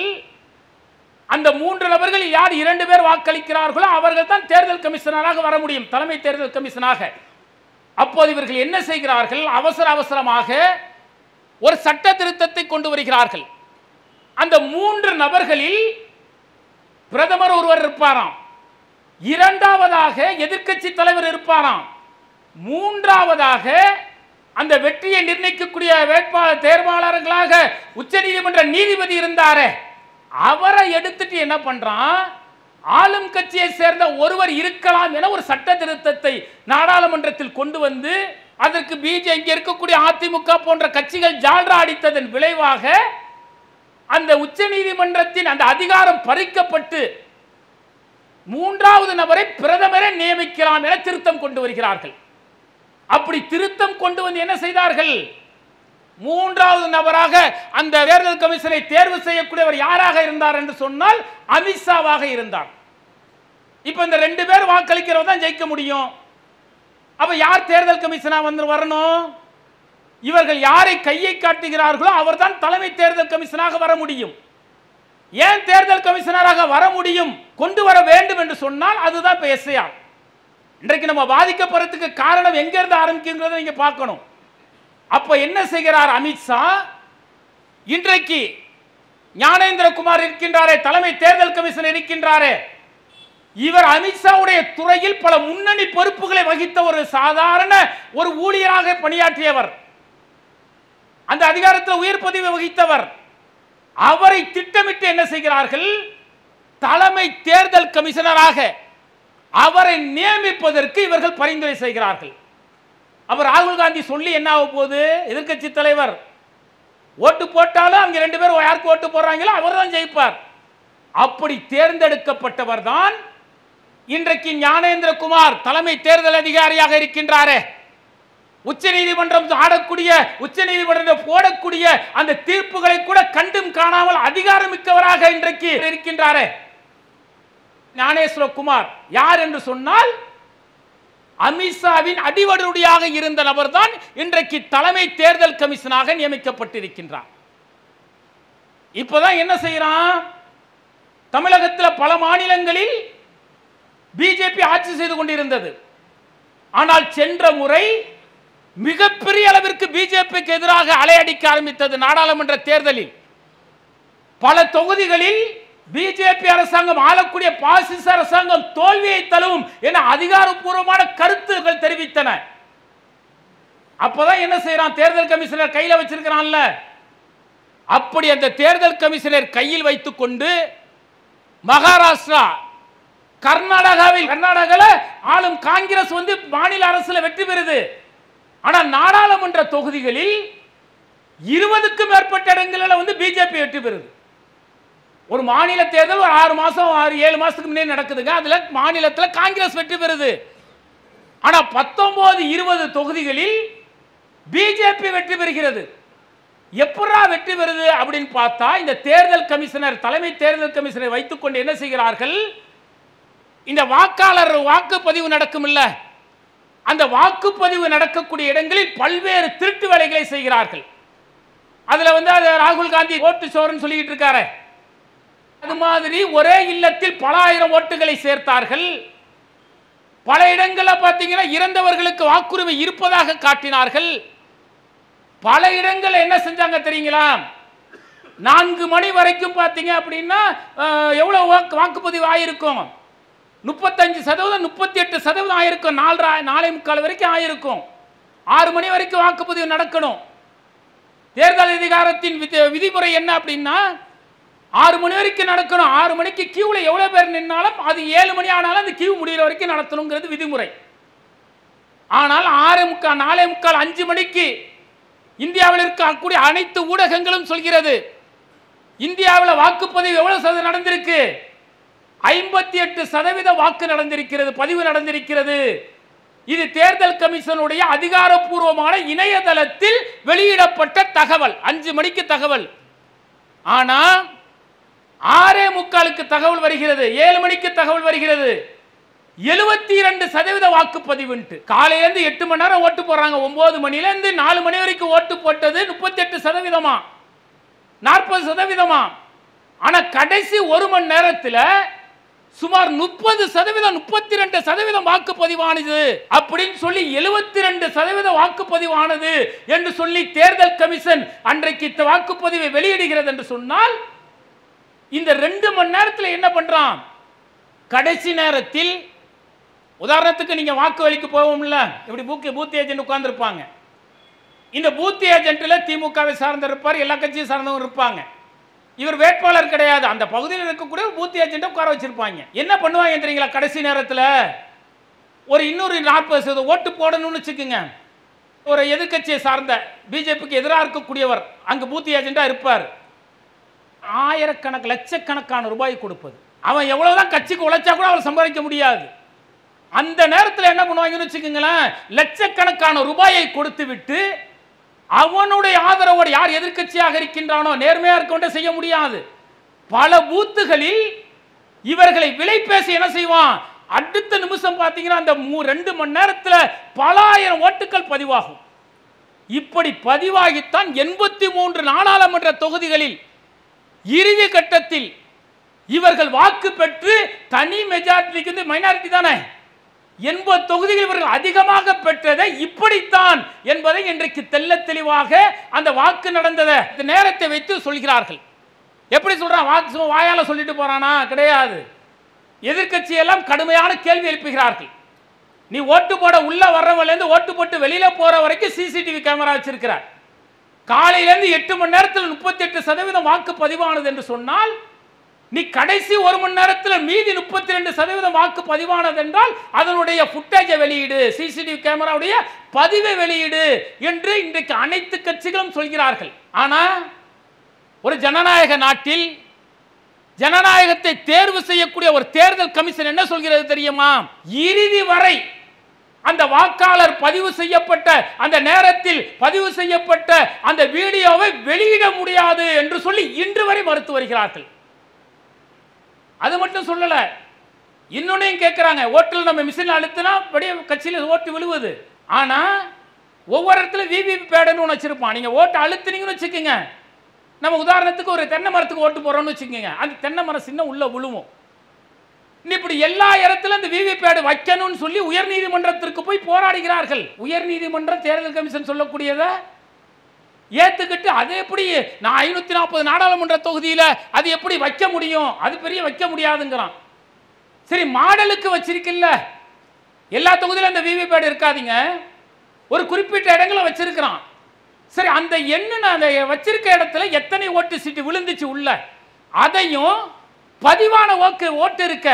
Speaker 1: அந்த 3 நபர்கள் யார் 2 பேர் வாக்களிக்கிறார்களோ அவர்கள் தான் தேர்தல் கமிஷனராக வர முடியும், தலைமை தேர்தல் கமிஷனாக. அப்போது இவர்கள் என்ன செய்கிறார்கள், அவசரமாக ஒரு சட்ட திருத்தத்தை கொண்டு வருகிறார்கள். அந்த 3 நபர்களில் பிரதமர் ஒருவர் இருப்பாராம், இரண்டாவதாக எதிர்க்கட்சி தலைவர் இருப்பாராம், மூன்றாவதாக அந்த வெற்றியை நிர்ணயிக்கக்கூடிய வேட்பாளர் தேர்வாளர்களாக உச்சநீதிமன்ற நீதிபதி இருந்தாரே அவரை எடுத்துட்டு என்ன பண்றான், ஆளும் கட்சியை சேர்ந்த ஒருவர் இருக்கலாம் என ஒரு சட்ட திருத்தத்தை நாடாளுமன்றத்தில் கொண்டு வந்து அதற்கு இங்க இருக்கக்கூடிய அதிமுக போன்ற கட்சிகள் ஜால்ரா அடித்ததன் விளைவாக அந்த உச்ச நீதிமன்றத்தின் அந்த அதிகாரம் பறிக்கப்பட்டு 3வது நபரை பிரதமரை நியமிக்கலாம் என திருத்தம் கொண்டு வருகிறார்கள். அப்படி திருத்தம் கொண்டு வந்து என்ன செய்தார்கள், 3வது நபராக அந்த தேர்தல் கமிஷனை தேர்வு செய்யக்கூடியவர் யாராக இருந்தார் என்று சொன்னால் அமித்ஷாவாக இருந்தார். இப்ப இந்த 2 பேர் வாக்களிக்கிறவங்க தான் ஜெயிக்க முடியும். அப்ப யார் தேர்தல் கமிஷனா வந்து வரணும், இவர்கள் யாரை கையை காட்டுகிறார்களோ அவர்தான் தலைமை தேர்தல் கமிஷனாக வர முடியும். ஏன் தேர்தல் கமிஷனராக வர முடியும், கொண்டு வர வேண்டும் என்று சொன்னால் அதுதான் இப்ப எஸ்ஐஆர். இன்றைக்கு நம்ம பாதிக்கப்படுறதுக்கு காரணம் எங்க இருந்து ஆரம்பிக்குங்கிறத நீங்க பார்க்கணும். அப்ப என்ன செய்கிறார் அமித்ஷா, இன்றைக்கு ஞானேந்திரகுமார் இருக்கின்றாரே தலைமை தேர்தல் கமிஷன் இருக்கின்றாரே, இவர் அமித்ஷாவுடைய துறையில் பல முன்னணி பொறுப்புகளை வகித்த ஒரு சாதாரண ஒரு ஊழியராக பணியாற்றியவர், அந்த அதிகாரத்தில் உயர் பதவி வகித்தவர். அவரை திட்டமிட்டு என்ன செய்கிறார்கள், தலைமை தேர்தல் கமிஷனராக அவரை நியமிப்பதற்கு இவர்கள் பரிந்துரை செய்கிறார்கள். அவர் ராகுல் காந்தி சொல்லி என்ன ஆக போகுது, எதிர்க்கட்சி தலைவர் ஓட்டு போட்டாலும் அவங்க 2 பேர் யாருக்கு ஓட்டு போடுறாங்களோ அவர் தான் ஜெயிப்பார். அப்படி தேர்ந்தெடுக்கப்பட்டவர் தான் இன்றைக்கு ஞானேந்திரகுமார் தலைமை தேர்தல் அதிகாரியாக இருக்கின்றாரே. உச்ச நீதிமன்றம் ஆடக்கூடிய உச்ச நீதிமன்றம் போடக்கூடிய அந்த தீர்ப்புகளை கூட கண்டும் காணாமல் அதிகாரமிக்கவராக இன்றைக்கு இருக்கின்றாரே ஞானேஸ்வரகுமார். யார் என்று சொன்னால் அமித்ஷாவின் அடிவடுடியாக இருந்த நபர் தான் இன்றைக்கு தலைமை தேர்தல் கமிஷனாக நியமிக்கப்பட்டிருக்கின்றார். இப்பதான் என்ன செய்யறான், தமிழகத்தில் பல மாநிலங்களில் பிஜேபி ஆட்சி செய்து கொண்டிருந்தது. ஆனால் சென்ற முறை மிகப்பெரிய அளவிற்கு பிஜேபிக்கு எதிராக அலையடிக்க ஆரம்பித்தது. நாடாளுமன்ற தேர்தலில் பல தொகுதிகளில் பிஜேபி அரசாங்கம் ஆளக்கூடிய பாசிச அரசாங்கம் தோல்வியை தழுவும் என அதிகாரப்பூர்வமான கருத்துக்கள் தெரிவித்தன. அப்பதான் என்ன செய்யறான், தேர்தல் கமிஷனர் கையில வச்சிருக்கிறான்ல, அப்படி அந்த தேர்தல் கமிஷனர் கையில் வைத்துக்கொண்டு மகாராஷ்டிரா, கர்நாடகாவில் ஆளும் காங்கிரஸ் மாநில அரசுல வெற்றி பெறுது. ஆனால் நாடாளுமன்ற தொகுதிகளில் 20க்கும் மேற்பட்ட இடங்களில் பிஜேபி வெற்றி பெறுது. ஒரு மாநில தேர்தல் ஒரு 6 மாசம் 7 மாசத்துக்கு முன்னே நடக்குதுங்க. அதுல மாநிலத்தில் காங்கிரஸ் வெற்றி பெறுது. ஆனா 19-20 தொகுதிகளில் பிஜேபி வெற்றி பெறுகிறது. எப்படா வெற்றி பெறுது அப்படின்னு பார்த்தா, இந்த தேர்தல் கமிஷனர், தலைமை தேர்தல் கமிஷனர் வைத்துக்கொண்டு என்ன செய்கிறார்கள், இந்த வாக்காளர் வாக்குப்பதிவு நடக்கும் இல்ல, அந்த வாக்குப்பதிவு நடக்கக்கூடிய இடங்களில் பல்வேறு திருட்டு வேலைகளை செய்கிறார்கள். அதுல ராகுல் காந்தி ஓட்டு சோறுன்னு சொல்லிட்டு இருக்காரு. அது மாதிரி ஒரே இல்லத்தில் பல ஆயிரம் ஓட்டுகளை சேர்த்தார்கள். பல இடங்களில் பார்த்தீங்கன்னா இறந்தவர்களுக்கு வாக்குரிமை இருப்பதாக காட்டினார்கள். பல இடங்கள் என்ன செஞ்சாங்க தெரியுங்களா, 4 மணி வரைக்கும் பார்த்தீங்க அப்படின்னா எவ்வளவு வாக்குப்பதிவு ஆயிருக்கும், 35%, 38% ஆயிருக்கும். 4:45 வரைக்கும் ஆயிருக்கும். 6 மணி வரைக்கும் வாக்குப்பதிவு நடக்கணும். தேர்தல் அதிகாரத்தின் விதிமுறை என்ன அப்படின்னா 6 மணி வரைக்கும் நடக்கணும். 6 மணிக்கு கியூல எவ்வளவு பேர் நின்னாலும் அது 7 மணி ஆனாலும் அந்த கியூ முடிகிற வரைக்கும் நடத்தணுங்கிறது விதிமுறை. ஆனால் 4:45, 5 மணிக்கு இந்தியாவில் இருக்கக்கூடிய அனைத்து ஊடகங்களும் சொல்கிறது, இந்தியாவில் வாக்குப்பதிவு எவ்வளவு சதவீதம் நடந்திருக்கு, 58% வாக்கு நடந்திருக்கிறது, பதிவு நடந்திருக்கிறது. இது தேர்தல் கமிஷனுடைய அதிகாரப்பூர்வமான இணையதளத்தில் வெளியிடப்பட்ட தகவல். 5 மணிக்கு தகவல். ஆனா 6:45 தகவல் வருகிறது, 7 மணிக்கு தகவல் வருகிறது, 72% வாக்குப்பதிவு. காலையிலிருந்து 8 மணி நேரம் ஓட்டு போடுறாங்க. 9 மணிலிருந்து 4 மணி வரைக்கும் ஓட்டு போட்டது 38%, 40%. ஆனா கடைசி 1 மணி நேரத்தில் சுமார் 30%, 32% வாக்குப்பதிவானது அப்படின்னு சொல்லி 72% வாக்குப்பதிவானது என்று சொல்லி தேர்தல் கமிஷன் அன்றைக்கு வாக்குப்பதிவை வெளியிடுகிறது என்று சொன்னால், இந்த 2 மணி நேரத்தில் என்ன பண்றான், கடைசி நேரத்தில் உதாரணத்துக்கு நீங்க வாக்குவளிக்கு போவோம்ல, இப்படி பூத் ஏஜென்ட் உட்கார்ந்து இருப்பாங்க. இந்த பூத் ஏஜென்ட்ல திமுகவை சார்ந்த இருப்பார், எல்லா கட்சியும் சார்ந்தவங்க இருப்பாங்க. இவர் வேட்பாளர் கிடையாது, அந்த பகுதியில் இருக்கக்கூடிய பூத் ஏஜென்ட் உட்கார வச்சிருப்பாங்க. என்ன பண்ணுவாங்க தெரியுங்களா, கடைசி நேரத்தில் ஒரு இன்னொரு 40% ஓட்டு போடணும்னு வச்சுக்கோங்க. ஒரு எதிர்கட்சியை சார்ந்த பிஜேபிக்கு எதிராக இருக்கக்கூடியவர் அங்கு பூத் ஏஜென்டா இருப்பார். ஆயிரக்கணக்கு லட்சக்கணக்கான ரூபாய் கொடுப்பது. அவன் எவ்வளவுதான் கட்சிக்கு உழைச்சா கூட அவர் சம்பாதிக்க முடியாது. அந்த நேரத்தில் என்ன பண்ணுவாங்கன்னு வச்சுக்கோங்களேன், லட்சக்கணக்கான ரூபாயை கொடுத்து விட்டு அவனுடைய ஆதரவோடு யார் எதிர்க்கட்சியாக இருக்கின்றானோ நேர்மையா இருக்க செய்ய முடியாது. பல பூத்துகளில் இவர்களை விலை பேசி என்ன செய்வான், அடுத்த நிமிஷம் பார்த்தீங்கன்னா அந்த 2 மணி நேரத்தில் பல ஆயிரம் ஓட்டுகள் பதிவாகும். இப்படி பதிவாகித்தான் 83 நாடாளுமன்ற தொகுதிகளில் இறுதி கட்டத்தில் இவர்கள் வாக்கு பெற்று தனி மெஜாரிட்டிக்கு மைனாரிட்டி தானே 80 தொகுதிகள் இவர்கள் அதிகமாக பெற்றதை இப்படித்தான் என்பதை இன்றைக்கு தெல்ல தெளிவாக அந்த வாக்கு நடந்ததை நேரத்தை வைத்து சொல்கிறார்கள். எப்படி சொல்றான், வாக்கு வாயால சொல்லிட்டு போறானா, கிடையாது. எதிர்க்கட்சி எல்லாம் கடுமையான கேள்வி எழுப்புகிறார்கள். நீ ஓட்டு போட உள்ள வர்றவங்க ஓட்டு போட்டு வெளியில போற வரைக்கும் சிசிடிவி கேமரா வச்சிருக்கிறார். காலையிலிருந்து 8 மணி நேரத்தில் 38% வாக்கு பதிவானது என்று சொன்னால், நீ கடைசி 1 மணி நேரத்தில் மீதி 32% வாக்கு பதிவானது என்றால் அதனுடைய ஃபுட்டேஜை வெளியீடு, சிசிடிவி கேமராவுடைய பதிவை வெளியீடு என்று இன்றைக்கு அனைத்து கட்சிகளும் சொல்கிறார்கள். ஆனா ஒரு ஜனநாயக நாட்டில் ஜனநாயகத்தை தேர்வு செய்யக்கூடிய ஒரு தேர்தல் கமிஷன் என்ன சொல்கிறது தெரியுமா, இறுதி வரை அந்த வாக்காளர் பதிவு செய்யப்பட்ட அந்த நேரத்தில் பதிவு செய்யப்பட்ட அந்த வீடியோவை வெளியிட முடியாது என்று சொல்லி இன்று வரை மறுத்து வருகிறார்கள். அது மட்டும் சொல்லல, இன்னொன்னையும் கேட்கிறாங்க, ஓட்டில் நம்ம மிஷின் அழுத்தினா அப்படியே கட்சியில் ஓட்டு விழுவுது. ஆனா ஒவ்வொரு இடத்துல விவிபி பேடுன்னு ஒன்று வச்சிருப்பான். நீங்க ஓட்டு அழுத்தினீங்கன்னு வச்சுக்கோங்க, நம்ம உதாரணத்துக்கு ஒரு தென்னை மரத்துக்கு ஓட்டு போறோம்னு வச்சுக்கோங்க, அந்த தென்னை மரம் சின்ன உள்ள விழுவும். இப்படி எல்லா இடத்துல இந்த விவிபேட் வைக்கணும்னு சொல்லி உயர்நீதிமன்றத்திற்கு போய் போராடுகிறார்கள். உயர்நீதிமன்ற தேர்தல் கமிஷன் சொல்லக்கூடியதை ஏத்துக்கிட்டு அது எப்படி நான் 540 நாடாளுமன்ற தொகுதியில் அது எப்படி வைக்க முடியும், அது பெரிய வைக்க முடியாதுங்கிறான். சரி, மாடலுக்கு வச்சிருக்கல, எல்லா தொகுதியிலும் அந்த விவிபேட் இருக்காதீங்க, ஒரு குறிப்பிட்ட இடங்களை வச்சிருக்கிறான். சரி, அந்த எண்ணு நான் வச்சிருக்க இடத்துல எத்தனை ஓட்டு சீட்டு விழுந்துச்சு உள்ள, அதையும் பதிவான ஓட்டு இருக்க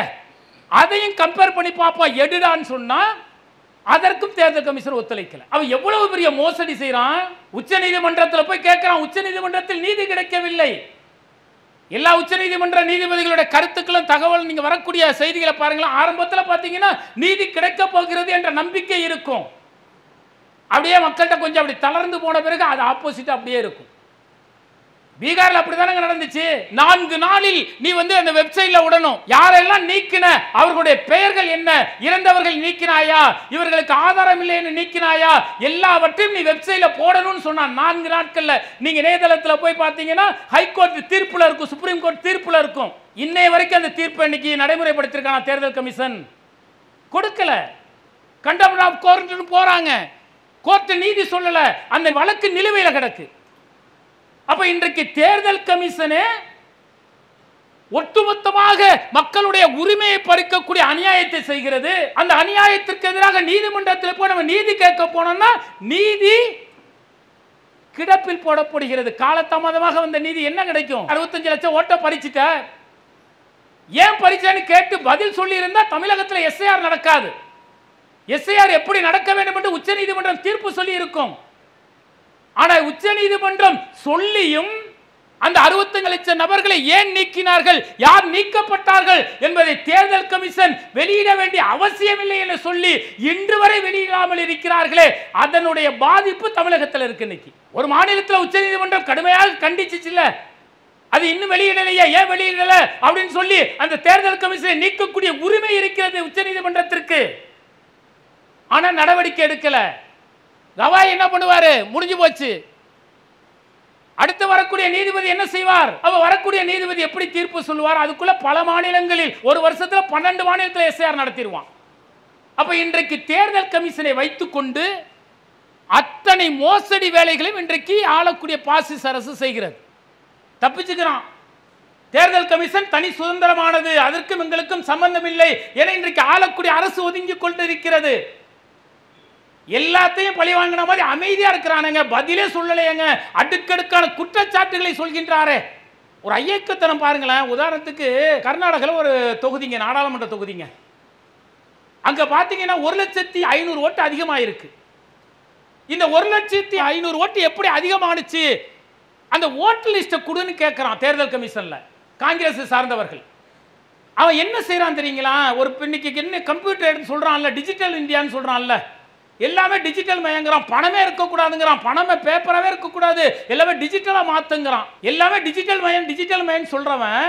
Speaker 1: அதையும் கம்பேர் பண்ணி பார்ப்போம் எடுடான்னு சொன்னா அதற்கும் தேர்தல் கமிஷன் ஒத்துழைக்கல. அவன் எவ்வளவு பெரிய மோசடி செய்யறான். உச்ச நீதிமன்றத்தில் போய் கேட்கிறான், உச்ச நீதிமன்றத்தில் நீதி கிடைக்கவில்லை. எல்லா உச்ச நீதிமன்ற நீதிபதிகளுடைய கருத்துக்களும் தகவல் நீங்க வரக்கூடிய செய்திகளை பாருங்களா, ஆரம்பத்தில் பார்த்தீங்கன்னா நீதி கிடைக்க போகிறது என்ற நம்பிக்கை இருக்கும். அப்படியே மக்கள்கிட்ட கொஞ்சம் அப்படி தளர்ந்து போன பிறகு அது ஆப்போசிட் அப்படியே இருக்கும். பீகார்ல அப்படிதானே நடந்துச்சு. 4 நாளில் நீ அந்த வெப்சைட்ல விடணும், யாரெல்லாம் நீக்கின, அவர்களுடைய பெயர்கள் என்ன, இறந்தவர்கள் நீக்கினாயா, இவர்களுக்கு ஆதாரம் இல்லைன்னு நீக்கினாயா, எல்லாவற்றையும் நீ வெப்சைட்ல போடணும்னு சொன்னா 4 நாட்கள்ல. நீங்க இணையதளத்தில் போய் பார்த்தீங்கன்னா ஹைகோர்ட் தீர்ப்புல இருக்கும், சுப்ரீம் கோர்ட் தீர்ப்புல இருக்கும். இன்னைய வரைக்கும் அந்த தீர்ப்பு இன்னைக்கு நடைமுறைப்படுத்திருக்கான தேர்தல் கமிஷன் கொடுக்கல. கண்டெம்ப்ட் ஆஃப் கோர்ட்னு போறாங்க, கோர்ட் நீதி சொல்லல, அந்த வழக்கு நிலுவையில் கிடக்கு. அப்ப இன்றைக்கு தேர்தல் கமிஷனே ஒட்டுமொத்தமாக மக்களுடைய உரிமையை பறிக்கக்கூடிய அநியாயத்தை செய்கிறது. அந்த அநியாயத்திற்கு எதிராக நீதிமன்றத்தில் போய் நம்ம நீதி கேட்க போனோம்னா நீதி கிடப்பில் போடப்படுகிறது. காலதாமதமாக வந்த நீதி என்ன கிடைக்கும்? 65 லட்சம் ஓட்டை பறிச்சுட்ட, ஏன் பறிச்சேன்னு கேட்டு பதில் சொல்லி இருந்தா தமிழகத்தில் எஸ்ஐஆர் நடக்காது. எஸ்ஐஆர் எப்படி நடக்க வேண்டும் என்று உச்ச நீதிமன்றம் தீர்ப்பு சொல்லி இருக்கும். ஆனால் உச்ச நீதிமன்றம் சொல்லியும் அந்த 65 லட்சம் நபர்களை ஏன் நீக்கினார்கள், யார் நீக்கப்பட்டார்கள் என்பதை தேர்தல் கமிஷன் வெளியிட வேண்டிய அவசியம் இல்லை என்று சொல்லி இன்று வரை வெளியிடாமல் இருக்கிறார்களே, அதனுடைய பாதிப்பு தமிழகத்தில் இருக்கு. இன்னைக்கு ஒரு மாநிலத்தில் உச்ச நீதிமன்றம் கடுமையாக கண்டிச்சுல, அது இன்னும் வெளியிடலையா, ஏன் வெளியிடல அப்படின்னு சொல்லி அந்த தேர்தல் கமிஷனை நீக்கக்கூடிய உரிமை இருக்கிறது உச்ச நீதிமன்றத்திற்கு. ஆனா நடவடிக்கை எடுக்கல. கவாய் என்ன பண்ணுவாரு, முடிஞ்சு போச்சு. அடுத்து வரக்கூடிய நீதிபதி என்ன செய்வார்? அவ வரக்கூடிய நீதிபதி எப்படி தீர்ப்பு சொல்லுவார்? அதுக்குள்ள பல மாநிலங்களில் ஒரு வருஷத்துல 12 மாநிலத்தில் எஸ்ஐஆர் நடத்திடுவான். அப்ப இன்றைக்கு தேர்தல் கமிஷனை வைத்துக்கொண்டு அத்தனை மோசடி வேலைகளையும் இன்றைக்கு ஆளக்கூடிய பாசிச அரசு செய்கிறது. தப்பிச்சுக்கிறான். தேர்தல் கமிஷன் தனி சுதந்திரமானது, அதற்கும் எங்களுக்கும் சம்பந்தம் இல்லை என இன்றைக்கு ஆளக்கூடிய அரசு ஒதுங்கி கொண்டு இருக்கிறது. எல்லாத்தையும் பழி வாங்கின மாதிரி அமைதியா இருக்கிறானுங்க, பதிலே சொல்லலையங்க, அடுக்கடுக்கான குற்றச்சாட்டுகளை சொல்கின்றாரே. ஒரு ஐயக்கத்தனம் பாருங்களேன். உதாரணத்துக்கு கர்நாடகாவில் ஒரு தொகுதிங்க, நாடாளுமன்ற தொகுதிங்க, அங்க பாத்தீங்கன்னா 1,500,000 ஓட்டு அதிகமாயிருக்கு. இந்த 1,500,000 ஓட்டு எப்படி அதிகமானுச்சு? அந்த ஓட்டு லிஸ்ட்டை கொடுன்னு கேட்கிறான் தேர்தல் கமிஷன்ல காங்கிரஸ் சார்ந்தவர்கள். அவன் என்ன செய்யறான் தெரியுங்களா? ஒரு இன்னைக்கு என்ன கம்ப்யூட்டர் எடுத்து சொல்றான்ல, டிஜிட்டல் இந்தியான்னு சொல்றான்ல, எல்லாமே டிஜிட்டல் மயங்கிறான், பணமே இருக்கக்கூடாதுங்கிறான், பணமே பேப்பராகவே இருக்கக்கூடாது, எல்லாமே டிஜிட்டலாக மாற்றுங்கிறான். எல்லாமே டிஜிட்டல் மயம் சொல்கிறவன்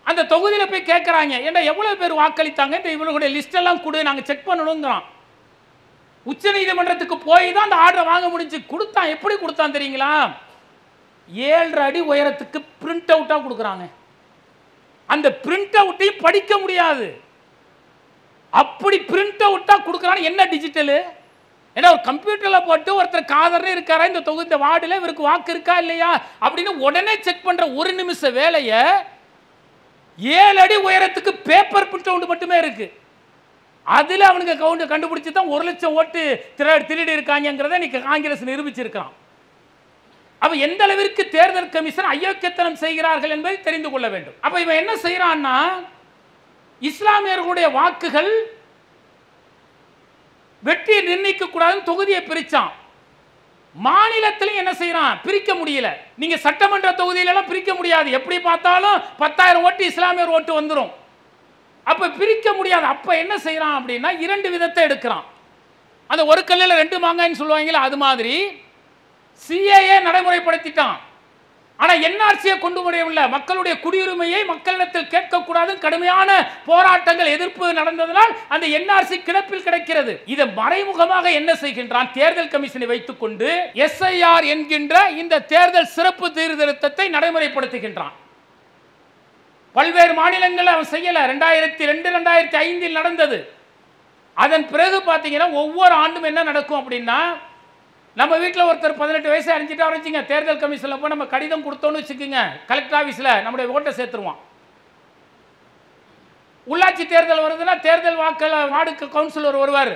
Speaker 1: அந்த தொகுதியில் போய் கேட்குறாங்க, ஏன்னா எவ்வளோ பேர் வாக்களித்தாங்க, இந்த இவங்களுடைய லிஸ்டெல்லாம் கொடு, நாங்கள் செக் பண்ணணுங்கிறான். உச்ச நீதிமன்றத்துக்கு போய் தான் அந்த ஆர்டரை வாங்க முடிஞ்சு. கொடுத்தான், எப்படி கொடுத்தான் தெரியுங்களா? 7 அடி உயரத்துக்கு பிரிண்ட் அவுட்டாக கொடுக்குறாங்க. அந்த பிரிண்ட் அவுட்டையும் படிக்க முடியாது, அப்படி பிரிண்ட் அவுட்டா கொடுக்குறான்னு. என்ன டிஜிட்டல்? ஏன்னா ஒரு கம்ப்யூட்டரில் போட்டு ஒருத்தர் காதர்னே இருக்காரா, இந்த தொகுதி வார்டில் இவருக்கு வாக்கு இருக்கா இல்லையா அப்படின்னு உடனே செக் பண்ற ஒரு நிமிஷ வேலையை 7 அடி உயரத்துக்கு பேப்பர் பிரிண்ட் அவுட் மட்டுமே இருக்கு. அதில் அவனுக்கு கண்டுபிடிச்சு தான் 1 லட்சம் ஓட்டு திருடி இருக்காங்கிறத இன்னைக்கு காங்கிரஸ் நிரூபிச்சிருக்கான். அப்ப எந்த அளவிற்கு தேர்தல் கமிஷன் அயோக்கியத்தனம் செய்கிறார்கள் என்பதை தெரிந்து கொள்ள வேண்டும். அப்ப இவன் என்ன செய்யறான்னா, இஸ்லாமியர்களுடைய வாக்குகள் வெற்றியை நிர்ணயிக்க கூடாதுன்னு தொகுதியை பிரிச்சான். மாநிலத்திலும் என்ன செய்யறான், பிரிக்க முடியல. நீங்க சட்டமன்ற தொகுதியிலெல்லாம் பிரிக்க முடியாது, எப்படி பார்த்தாலும் 10,000 ஓட்டு இஸ்லாமியர் ஓட்டு வந்துடும். அப்ப பிரிக்க முடியாது. அப்ப என்ன செய்யறான் அப்படின்னா, 2 விதத்தை எடுக்கிறான். அந்த ஒரு கல்லில் 2 மாங்காய்ன்னு சொல்லுவாங்களா, அது மாதிரி சிஏஏ நடைமுறைப்படுத்திட்டான். ஆனா என்ஆர்சியை கொண்டு வரவில்லை. மக்களுடைய குடியுரிமையை மக்களிடத்தில் கேட்கக்கூடாது கடுமையான போராட்டங்கள் எதிர்ப்பு நடந்ததனால் அந்த என்ஆர்சி கிடப்பில் கிடக்கிறது. இதை மறைமுகமாக என்ன செய்கின்றான், தேர்தல் கமிஷனை வைத்துக் கொண்டு எஸ்ஐஆர் என்கின்ற இந்த தேர்தல் சிறப்பு சீர்திருத்தத்தை நடைமுறைப்படுத்துகின்றான். பல்வேறு மாநிலங்களில் அவன் செய்யல. 2002 2005 நடந்தது. அதன் பிறகு பார்த்தீங்கன்னா ஒவ்வொரு ஆண்டும் என்ன நடக்கும் அப்படின்னா, நம்ம வீட்டில் ஒருத்தர் 18 வயசு அடைஞ்சிட்டா வச்சுங்க, தேர்தல் கமிஷனில் போய் நம்ம கடிதம் கொடுத்தோன்னு வச்சுக்கோங்க, கலெக்டர் ஆஃபீஸில் நம்முடைய ஓட்டை சேர்த்துருவான். உள்ளாட்சி தேர்தல் வருதுன்னா தேர்தல் வார்டு கவுன்சிலர் வருவார்,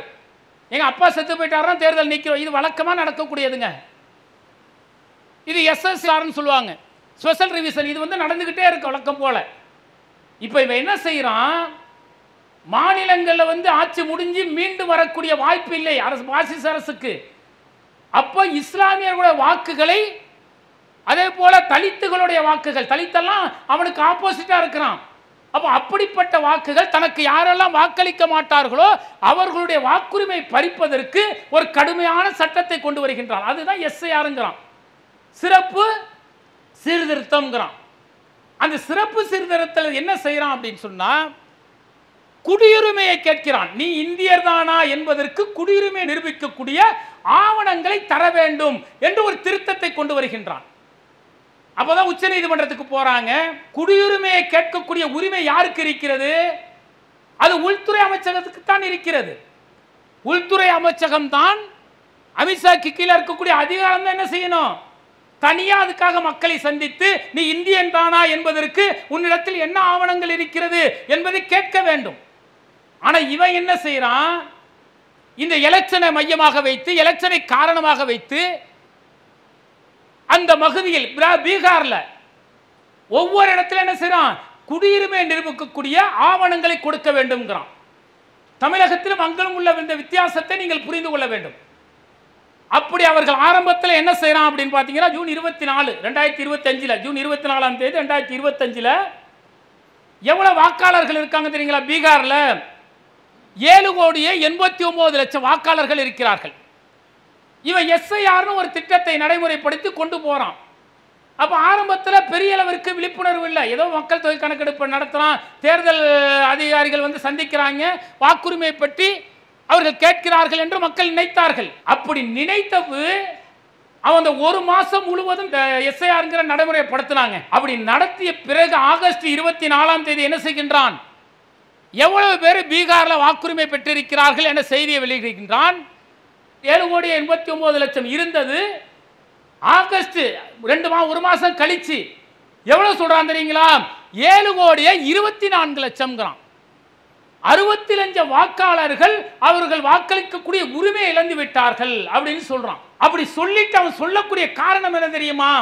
Speaker 1: எங்கள் அப்பா செத்து போயிட்டாருன்னா தேர்தல் நிற்கிறோம். இது வழக்கமாக நடக்கக்கூடியதுங்க. இது எஸ்எஸ்ஆர்னு சொல்லுவாங்க, ஸ்பெஷல் ரிவிஷன். இது வந்து நடந்துக்கிட்டே இருக்கு வழக்கம் போல. இப்போ இவன் என்ன செய்கிறான், மாநிலங்களில் வந்து ஆட்சி முடிஞ்சு மீண்டும் வரக்கூடிய வாய்ப்பு இல்லை அரசு, பாசிச அரசுக்கு. அப்போ இஸ்லாமியர்களுடைய வாக்குகளை, அதே போல தலித்துகளுடைய வாக்குகள், தலித்தெல்லாம் அவனுக்கு ஆப்போசிட்டா இருக்கிறான். அப்போ அப்படிப்பட்ட வாக்குகள், தனக்கு யாரெல்லாம் வாக்களிக்க மாட்டார்களோ அவர்களுடைய வாக்குரிமை பறிப்பதற்கு ஒரு கடுமையான சட்டத்தை கொண்டு வருகின்றான். அதுதான் எஸ்ஐஆருங்கிறான், சிறப்பு சீர்திருத்தம்ங்கிறான். அந்த சிறப்பு சீர்திருத்தத்தில் என்ன செய்யறான் அப்படின்னு சொன்னா, குடியுரிமையை கேட்கிறான். நீ இந்தியர் தானா என்பதற்கு குடியுரிமை நிரூபிக்கக்கூடிய ஆவணங்களை தர வேண்டும் என்று ஒரு திருத்தத்தை கொண்டு வருகின்றான். அப்பதான் உச்ச நீதிமன்றத்துக்கு போறாங்க. குடியுரிமையை கேட்கக்கூடிய உரிமை யாருக்கு இருக்கிறது? அது உள்துறை அமைச்சகத்துக்கு தான் இருக்கிறது. உள்துறை அமைச்சகம் தான் அமித்ஷாக்கு கீழே இருக்கக்கூடிய அதிகாரம் தான் என்ன செய்யணும், தனியா அதுக்காக மக்களை சந்தித்து நீ இந்தியன் தானா என்பதற்கு உன்னிடத்தில் என்ன ஆவணங்கள் இருக்கிறது என்பதை கேட்க வேண்டும். ஆனா இவன் என்ன செய்யறான், இந்த எலெக்ஷனை மையமாக வைத்து, எலெக்ஷனை காரணமாக வைத்து, அந்த மகுதியில் பீகார்ல ஒவ்வொரு இடத்துல என்ன செய்யறான், குடியுரிமை நிரூபிக்கக்கூடிய ஆவணங்களை கொடுக்க வேண்டும்ங்கிறான். தமிழகத்திலும் அங்களும் உள்ள இந்த வித்தியாசத்தை நீங்கள் புரிந்து கொள்ள வேண்டும். அப்படி அவர்கள் ஆரம்பத்தில் என்ன செய்யறான் அப்படின்னு பார்த்தீங்கன்னா, ஜூன் 24, 2025, ஜூன் 24ஆம் தேதி 2025 எவ்வளவு வாக்காளர்கள் இருக்காங்க தெரியுங்களா? பீகார்ல 7,89,00,000 வாக்காளர்கள் இருக்கிறார்கள். இவன் எஸ்ஐஆர்னு ஒரு திட்டத்தை நடைமுறைப்படுத்தி கொண்டு போறான். அப்ப ஆரம்பத்தில் பெரிய அளவிற்கு விழிப்புணர்வு இல்லை. ஏதோ மக்கள் தொகை கணக்கெடுப்பு நடத்துறான், தேர்தல் அதிகாரிகள் வந்து சந்திக்கிறாங்க, வாக்குரிமை பற்றி அவர்கள் கேட்கிறார்கள் என்று மக்கள் நினைத்தார்கள். அப்படி நினைத்தது அவன் ஒரு மாசம் முழுவதும் எஸ்ஐஆர்ங்கிற நடைமுறைப்படுத்தினாங்க. அப்படி நடத்திய பிறகு ஆகஸ்ட் 24ஆம் தேதி என்ன செய்கின்றான், எவ்வளவு பேர் பீகார்ல வாக்குரிமை பெற்றிருக்கிறார்கள் என்ற செய்தியை வெளியிடுகின்றான். 7,89,00,000 இருந்தது. ஆகஸ்ட் ஒரு மாசம் கழிச்சு எவ்வளவு சொல்றான் தெரியுங்களா, 7,24,00,000. 65 வாக்காளர்கள் அவர்கள் வாக்களிக்கக்கூடிய உரிமையை இழந்து விட்டார்கள் அப்படின்னு சொல்றான். அப்படி சொல்லிட்டு அவன் சொல்லக்கூடிய காரணம் என்ன தெரியுமா,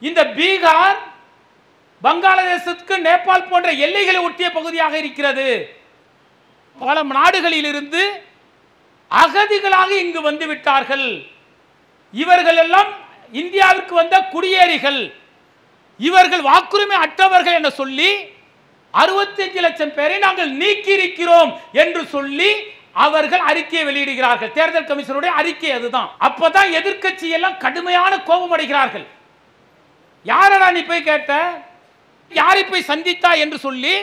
Speaker 1: இந்த பீகார் வங்காளதேசத்துக்கு நேபாள் போன்ற எல்லைகளை ஒட்டிய பகுதியாக இருக்கிறது. பல நாடுகளில் இருந்து அகதிகளாக இங்கு வந்து விட்டார்கள். இவர்கள் எல்லாம் இந்தியாவிற்கு வந்த குடியேறிகள், இவர்கள் வாக்குரிமை அற்றவர்கள் என்று சொல்லி 65 லட்சம் பேரை நாங்கள் நீக்கி இருக்கிறோம் என்று சொல்லி அவர்கள் அறிக்கையை வெளியிடுகிறார்கள். தேர்தல் கமிஷனுடைய அறிக்கை அதுதான். அப்பதான் எதிர்க்கட்சி எல்லாம் கடுமையான கோபம் அடைகிறார்கள். யாரடா நீ போய் கேட்ட, யாரை போய் சந்தித்தா என்று சொல்லி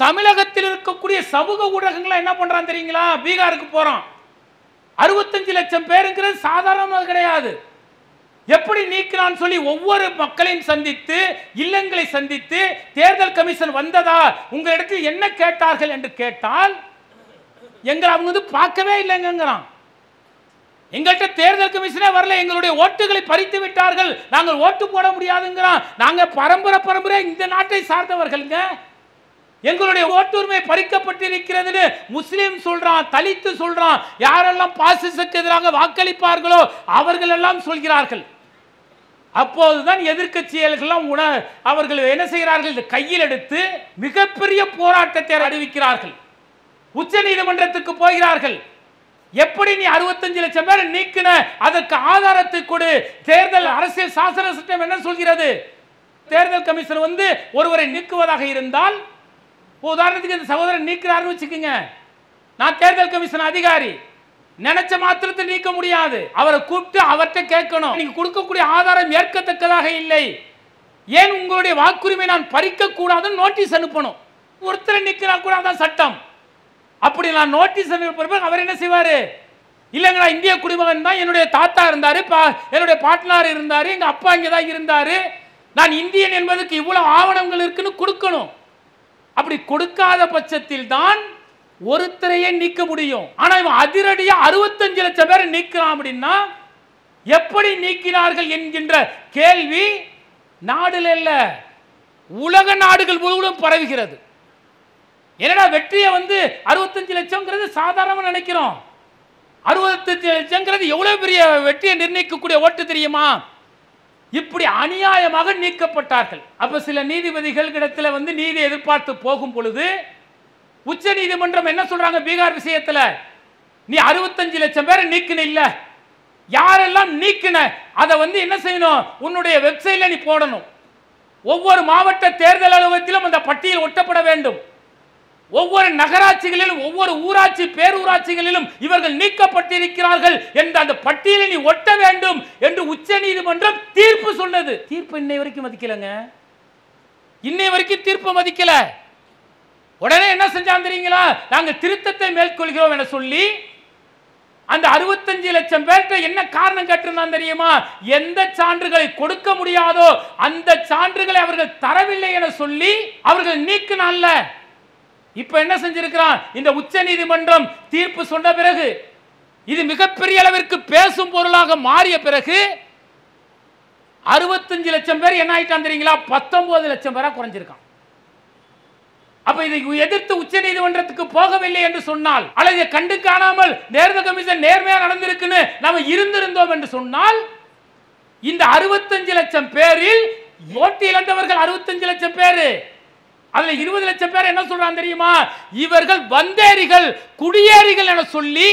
Speaker 1: தமிழகத்தில் இருக்கக்கூடிய சமூக ஊடகங்கள் என்ன பண்றான் தெரியுங்களா, பீகாருக்கு போறான். 65 லட்சம் பேருங்கிறது சாதாரணமாக கிடையாது. எப்படி நீக்கிறான் சொல்லி ஒவ்வொரு மக்களையும் சந்தித்து, இல்லங்களை சந்தித்து, தேர்தல் கமிஷன் வந்ததா, உங்களிடத்தில் என்ன கேட்டார்கள் என்று கேட்டால் எங்களை அவங்க வந்து பார்க்கவே இல்லைங்கிறான். எங்கள்கிட்ட தேர்தல் கமிஷனே வரல, எங்களுடைய ஓட்டுகளை பறித்து விட்டார்கள், நாங்கள் ஓட்டு போட முடியாதுங்கிறான். நாங்க பரம்பரை இந்த நாட்டை சார்ந்தவர்களுங்க, எங்களுடைய ஓட்டுரிமை பறிக்கப்பட்டிருக்கிறது முஸ்லீம் சொல்றான், தலித்து சொல்றான், யாரெல்லாம் பாசிசத்துக்கு எதிராக வாக்களிப்பார்களோ அவர்கள் எல்லாம் சொல்கிறார்கள். அப்போதுதான் எதிர்க்கட்சிகள் அவர்கள் என்ன செய்கிறார்கள், கையில் எடுத்து மிகப்பெரிய போராட்டத்தை அறிவிக்கிறார்கள். உச்ச நீதிமன்றத்துக்கு போகிறார்கள். எப்படி நீ 65 லட்சம் பேர் நீக்கின, அதற்கு ஆதாரத்தை கொடு. தேர்தல் அரசியல் சாசன சட்டம் என்ன சொல்கிறது, தேர்தல் கமிஷன் வந்து ஒருவரை நீக்குவதாக இருந்தால், உதாரணத்துக்கு இந்த சகோதரன் நீக்கிறாருன்னு வச்சுக்கோங்க, நான் தேர்தல் கமிஷன் அதிகாரி, நினைச்ச மாத்திரத்தை நீக்க முடியாது. அவரை கூப்பிட்டு அவர்கிட்ட கேட்கணும், நீங்க கொடுக்கக்கூடிய ஆதாரம் ஏற்கத்தக்கதாக இல்லை, ஏன் உங்களுடைய வாக்குரிமை நான் பறிக்க கூடாதுன்னு நோட்டீஸ் அனுப்பணும். ஒருத்தரை நீக்கினா கூட அதான் சட்டம். அப்படி நான் நோட்டீஸ் அனுப்ப அவர் என்ன செய்வாரு, இல்லைங்களா இந்திய குடிமகன் தான், என்னுடைய தாத்தா இருந்தாரு, என்னுடைய பாட்னார் இருந்தாரு, எங்க அப்பா இங்கே தான் இருந்தாரு, நான் இந்தியன் என்பதுக்கு இவ்வளவு ஆவணங்கள் இருக்குன்னு கொடுக்கணும். அப்படி கொடுக்காத பட்சத்தில் தான் ஒருத்தரையே நீக்க முடியும். ஆனா இவன் அதிரடியா 65 லட்சம் பேரை நீக்கிறான். அப்படின்னா எப்படி நீக்கினார்கள் என்கின்ற கேள்வி நாடுல இல்ல, உலக நாடுகள் முழுவதும் பரவுகிறது. என்னடா வெற்றியை வந்து 65 லட்சம்ங்கிறது சாதாரணமா நினைக்கிறோம். 65 லட்சம்ங்கிறது எவ்வளவு பெரிய வெற்றியை நிர்ணயிக்கக்கூடிய ஓட்டு தெரியுமா? இப்படி அநியாயமாக நீக்கப்பட்டார்கள். அப்ப சில நீதிபதிகள் இடத்துல நீதி எதிர்பார்த்து போகும் பொழுது உச்ச நீதிமன்றம் என்ன சொல்றாங்க? பீகார் விஷயத்துல நீ 65 லட்சம் பேரை நீக்கின இல்ல, யாரெல்லாம் நீக்கின அதை என்ன செய்யணும்? உன்னுடைய வெப்சைட்ல நீ போடணும். ஒவ்வொரு மாவட்ட தேர்தல் அலுவலகத்திலும் அந்த பட்டியல் ஒட்டப்பட வேண்டும். ஒவ்வொரு நகராட்சிகளிலும் ஒவ்வொரு ஊராட்சி பேரூராட்சிகளிலும் இவர்கள் நீக்கப்பட்டிருக்கிறார்கள் என்ற அந்த பட்டியலை நீ ஒட்ட வேண்டும் என்று உச்ச நீதிமன்றம் தீர்ப்பு சொன்னது. தீர்ப்பு இன்னை வரைக்கும் மதிக்கலங்க. இன்னை வரைக்கும் தீர்ப்பு மதிக்கல. உடனே என்ன செஞ்சாங்க தெரியுங்களா? நாங்கள் திருத்தத்தை மேற்கொள்கிறோம் என சொல்லி அந்த 65 லட்சம் பேர்கிட்ட என்ன காரணம் கேட்டிருந்தான் தெரியுமா? எந்த சான்றுகளை கொடுக்க முடியாதோ அந்த சான்றுகளை அவர்கள் தரவில்லை என சொல்லி அவர்கள் நீக்கினால. இப்ப என்ன செஞ்சிருக்கிறான்? இந்த உச்ச நீதிமன்றம் தீர்ப்பு சொன்ன பிறகு இது மிகப்பெரிய அளவிற்கு பேசும் பொருளாக மாறிய பிறகு 65 லட்சம் பேர் என்ன ஆயிட்டான் தெரியுங்களா? 19 லட்சம் பேரா குறைஞ்சிருக்கான். அப்ப இதை எதிர்த்து உச்ச நீதிமன்றத்துக்கு போகவில்லை என்று சொன்னால், அல்லது கண்டு காணாமல் தேர்தல் கமிஷன் நேர்மையா நடந்திருக்குன்னு நாம இருந்திருந்தோம் என்று சொன்னால், இந்த 65 லட்சம் பேரில் ஓட்டு இழந்தவர்கள் 65 லட்சம் பேரு, அதுல 20 லட்சம் பேர் என்ன சொல்றாங்க தெரியுமா? இவர்கள் வந்தேரிகள், குடியேறிகள் என சொல்லி